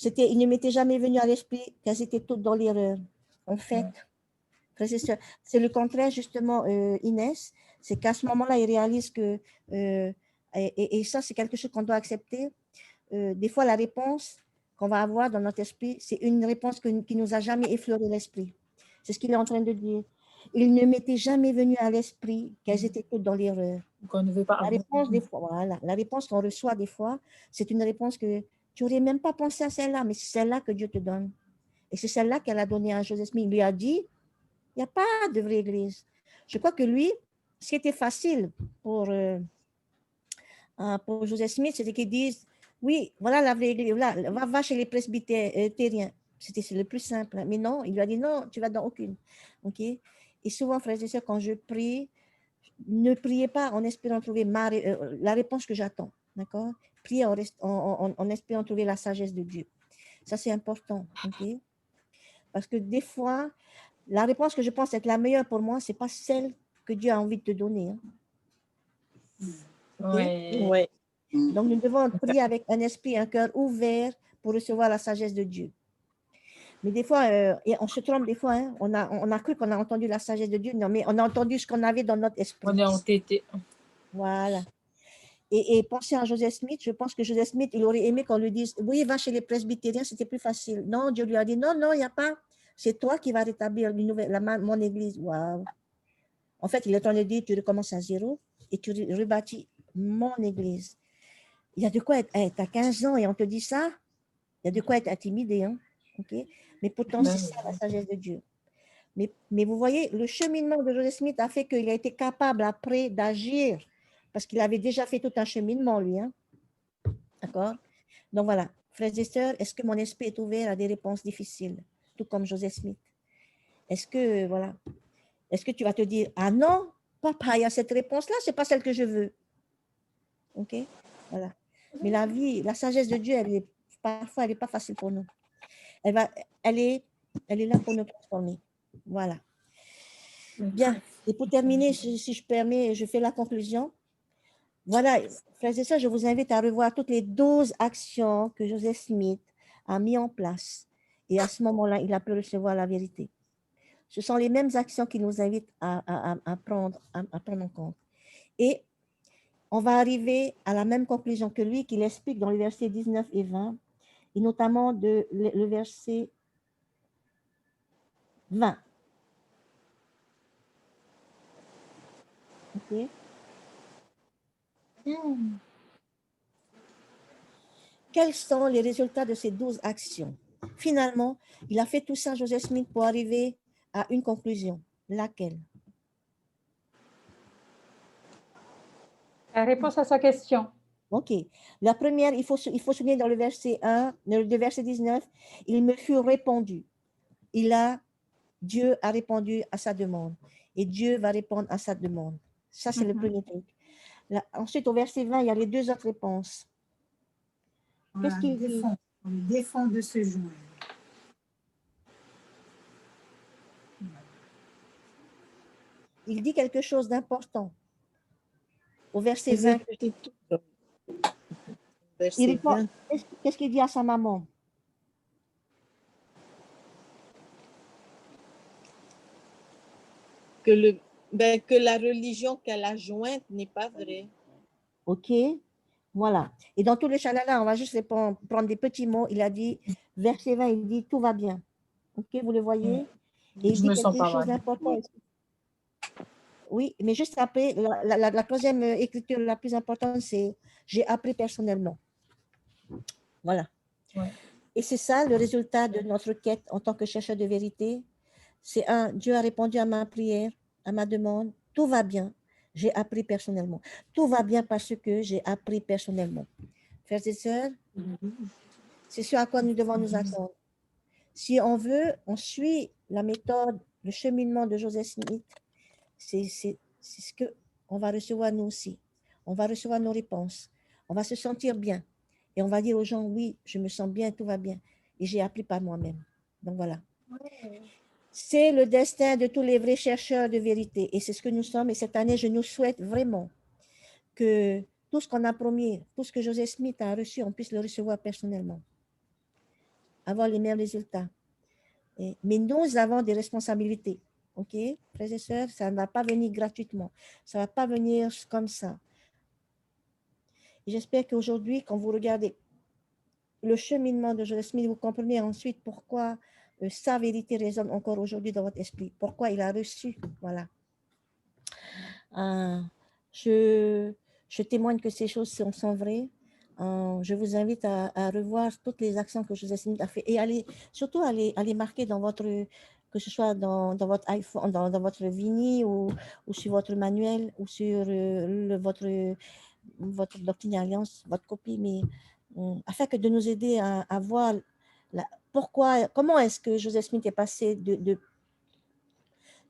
il ne m'était jamais venu à l'esprit qu'elles étaient toutes dans l'erreur. En fait, frères et sœurs, c'est le contraire, justement, Inès, c'est qu'à ce moment-là, il réalise que, et ça, c'est quelque chose qu'on doit accepter. Des fois, la réponse qu'on va avoir dans notre esprit, c'est une réponse qui nous a jamais effleuré l'esprit. C'est ce qu'il est en train de dire. il ne m'était jamais venu à l'esprit qu'elles étaient toutes dans l'erreur. Qu'on ne veut pas La avoir. réponse, des fois, voilà, la réponse qu'on reçoit des fois, c'est une réponse que tu n'aurais même pas pensé à celle-là, mais c'est celle-là que Dieu te donne. Et c'est celle-là qu'elle a donnée à Joseph Smith. Il lui a dit, il n'y a pas de vraie église. Je crois que lui, ce qui était facile pour Joseph Smith, c'était qu'il dise, oui, voilà la vraie église, va chez les presbytériens. C'était le plus simple. Mais non, il lui a dit, non, tu vas dans aucune. OK? Et souvent, frères et sœurs, quand je prie, ne priez pas en espérant trouver la réponse que j'attends. D'accord? Priez en espérant trouver la sagesse de Dieu. Ça, c'est important. OK? Parce que des fois, la réponse que je pense être la meilleure pour moi, ce n'est pas celle que Dieu a envie de te donner. Hein. Ouais. Ouais. Donc, nous devons prier avec un esprit, un cœur ouvert pour recevoir la sagesse de Dieu. Mais des fois, et on se trompe des fois, hein, on a cru qu'on a entendu la sagesse de Dieu, non, mais on a entendu ce qu'on avait dans notre esprit. On est entêté. Voilà. Et pensez à Joseph Smith, je pense que Joseph Smith, il aurait aimé qu'on lui dise, oui, va chez les presbytériens, c'était plus facile. Non, Dieu lui a dit, non, non, il n'y a pas, c'est toi qui vas rétablir mon église. Waouh. En fait, il est en train de dire, tu recommences à zéro et tu rebâtis mon église. Il y a de quoi être, tu as 15 ans et on te dit ça, il y a de quoi être intimidé. Hein? Okay? Mais pourtant, c'est ça la sagesse de Dieu. Mais vous voyez, le cheminement de Joseph Smith a fait qu'il a été capable après d'agir, parce qu'il avait déjà fait tout un cheminement, lui. Hein? D'accord? Donc voilà, frères et sœurs, est-ce que mon esprit est ouvert à des réponses difficiles, tout comme Joseph Smith? Est-ce que, voilà, est-ce que tu vas te dire, ah non, papa, il y a cette réponse-là, ce n'est pas celle que je veux. OK? Voilà. Mais la vie, la sagesse de Dieu, parfois, elle n'est pas facile pour nous. Elle est là pour nous transformer. Voilà. Bien. Et pour terminer, si je permets, je fais la conclusion. Voilà, frères et sœurs, je vous invite à revoir toutes les 12 actions que Joseph Smith a mis en place. Et à ce moment-là, il a pu recevoir la vérité. Ce sont les mêmes actions qui nous invitent à prendre en compte. Et on va arriver à la même conclusion que lui, qu'il explique dans les versets 19 et 20, et notamment le verset 20. OK? Quels sont les résultats de ces 12 actions? Finalement, il a fait tout ça, Joseph Smith, pour arriver à une conclusion. Laquelle? La réponse à sa question. OK. La première, il faut souligner dans le verset 1, le verset 19, il me fut répondu. Dieu a répondu à sa demande. Et Dieu va répondre à sa demande. Ça, c'est le premier truc. Ensuite, au verset 20, il y a les deux autres réponses. Qu'est-ce qu'il dit? On le défend de se joindre. Il dit quelque chose d'important. Au verset 20, qu'est-ce qu'il dit à sa maman? Que la religion qu'elle a jointe n'est pas vraie. OK, voilà. Et dans tous les chalala, on va juste prendre des petits mots. Il a dit, verset 20, il dit, tout va bien. OK, vous le voyez? Et il dit quelque chose d'important. Oui, mais juste après, la troisième écriture la plus importante, c'est « j'ai appris personnellement ». Voilà. Ouais. Et c'est ça le résultat de notre quête en tant que chercheur de vérité. C'est Dieu a répondu à ma prière, à ma demande, tout va bien, j'ai appris personnellement. Tout va bien parce que j'ai appris personnellement. Frères et sœurs, c'est ce à quoi nous devons nous attendre. Si on veut, on suit la méthode, le cheminement de Joseph Smith, c'est ce qu'on va recevoir nous aussi. On va recevoir nos réponses. On va se sentir bien. Et on va dire aux gens, oui, je me sens bien, tout va bien. Et j'ai appris par moi-même. Donc voilà. C'est le destin de tous les vrais chercheurs de vérité. Et c'est ce que nous sommes. Et cette année, je nous souhaite vraiment que tout ce qu'on a promis, tout ce que Joseph Smith a reçu, on puisse le recevoir personnellement. Avoir les mêmes résultats. Mais nous avons des responsabilités. OK, frères et sœurs, ça ne va pas venir gratuitement. Ça ne va pas venir comme ça. J'espère qu'aujourd'hui, quand vous regardez le cheminement de Joseph Smith, vous comprenez ensuite pourquoi sa vérité résonne encore aujourd'hui dans votre esprit. Pourquoi il a reçu, voilà. Je témoigne que ces choses sont vraies. Je vous invite à revoir toutes les actions que Joseph Smith a fait et surtout à les marquer dans votre, que ce soit dans votre iPhone, dans votre Vini ou sur votre manuel ou sur votre doctrine et alliance, votre copie, mais afin que de nous aider à voir comment est-ce que Joseph Smith est passé de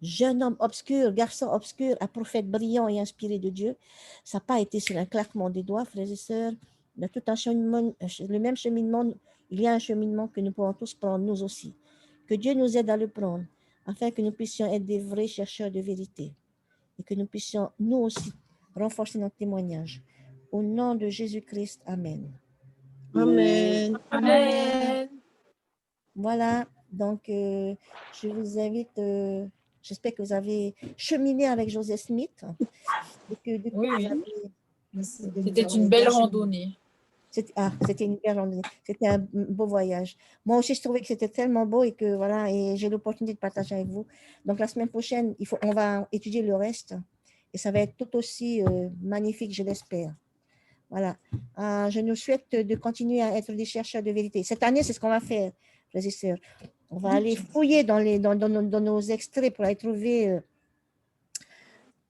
jeune homme obscur, garçon obscur, à prophète brillant et inspiré de Dieu. Ça n'a pas été sur un claquement des doigts, frères et sœurs. Il y a tout un cheminement, le même cheminement, il y a un cheminement que nous pouvons tous prendre, nous aussi. Que Dieu nous aide à le prendre, afin que nous puissions être des vrais chercheurs de vérité et que nous puissions, nous aussi, renforcer notre témoignage. Au nom de Jésus-Christ, Amen. Amen. Amen. Voilà, donc je vous invite, j'espère que vous avez cheminé avec Joseph Smith. Et que depuis Oui, vous oui. avez- C'était une belle randonnée. C'était une belle randonnée, c'était un beau voyage. Moi aussi, je trouvais que c'était tellement beau et que voilà, et j'ai l'opportunité de partager avec vous. Donc la semaine prochaine, on va étudier le reste et ça va être tout aussi magnifique, je l'espère. Voilà. Je nous souhaite de continuer à être des chercheurs de vérité. Cette année, c'est ce qu'on va faire, frères et sœurs. On va aller fouiller dans nos extraits pour aller trouver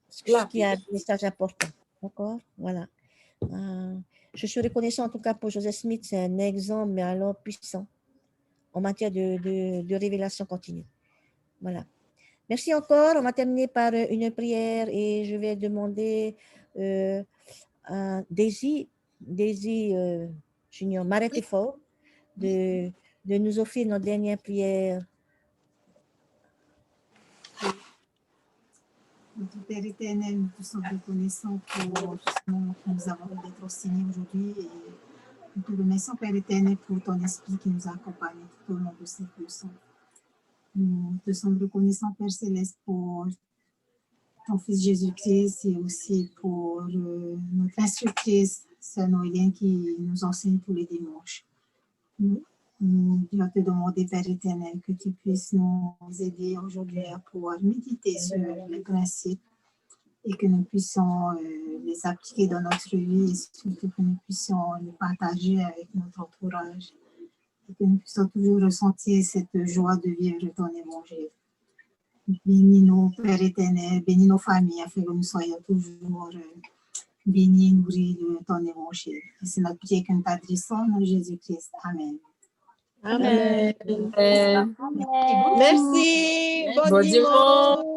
ce qui a un message important. D'accord? Voilà. Je suis reconnaissant en tout cas pour Joseph Smith, c'est un exemple, mais alors puissant en matière de révélation continue. Voilà. Merci encore. On va terminer par une prière et je vais demander à Daisy Junior Maretefo de nous offrir notre dernière prière. Notre Père éternel, nous te sommes reconnaissants pour justement que nous avons d'être enseignés aujourd'hui et nous te remercions, Père éternel, pour ton esprit qui nous a accompagnés tout au long de cette leçon. Nous te sommes reconnaissants, Père céleste, pour ton Fils Jésus-Christ et aussi pour notre instructrice, Sœur Noélienne, qui nous enseigne tous les dimanches. Nous voulons te demander, Père éternel, que tu puisses nous aider aujourd'hui à pouvoir méditer sur les principes et que nous puissions les appliquer dans notre vie et surtout que nous puissions les partager avec notre entourage et que nous puissions toujours ressentir cette joie de vivre ton évangile. Bénis-nous, Père éternel, bénis nos familles afin que nous soyons toujours bénis et nourris de ton évangile. Et c'est notre prière que nous t'adressons, nom de Jésus-Christ. Amen. Amen. Amen. Merci. Bon Bon dimanche. dimanche.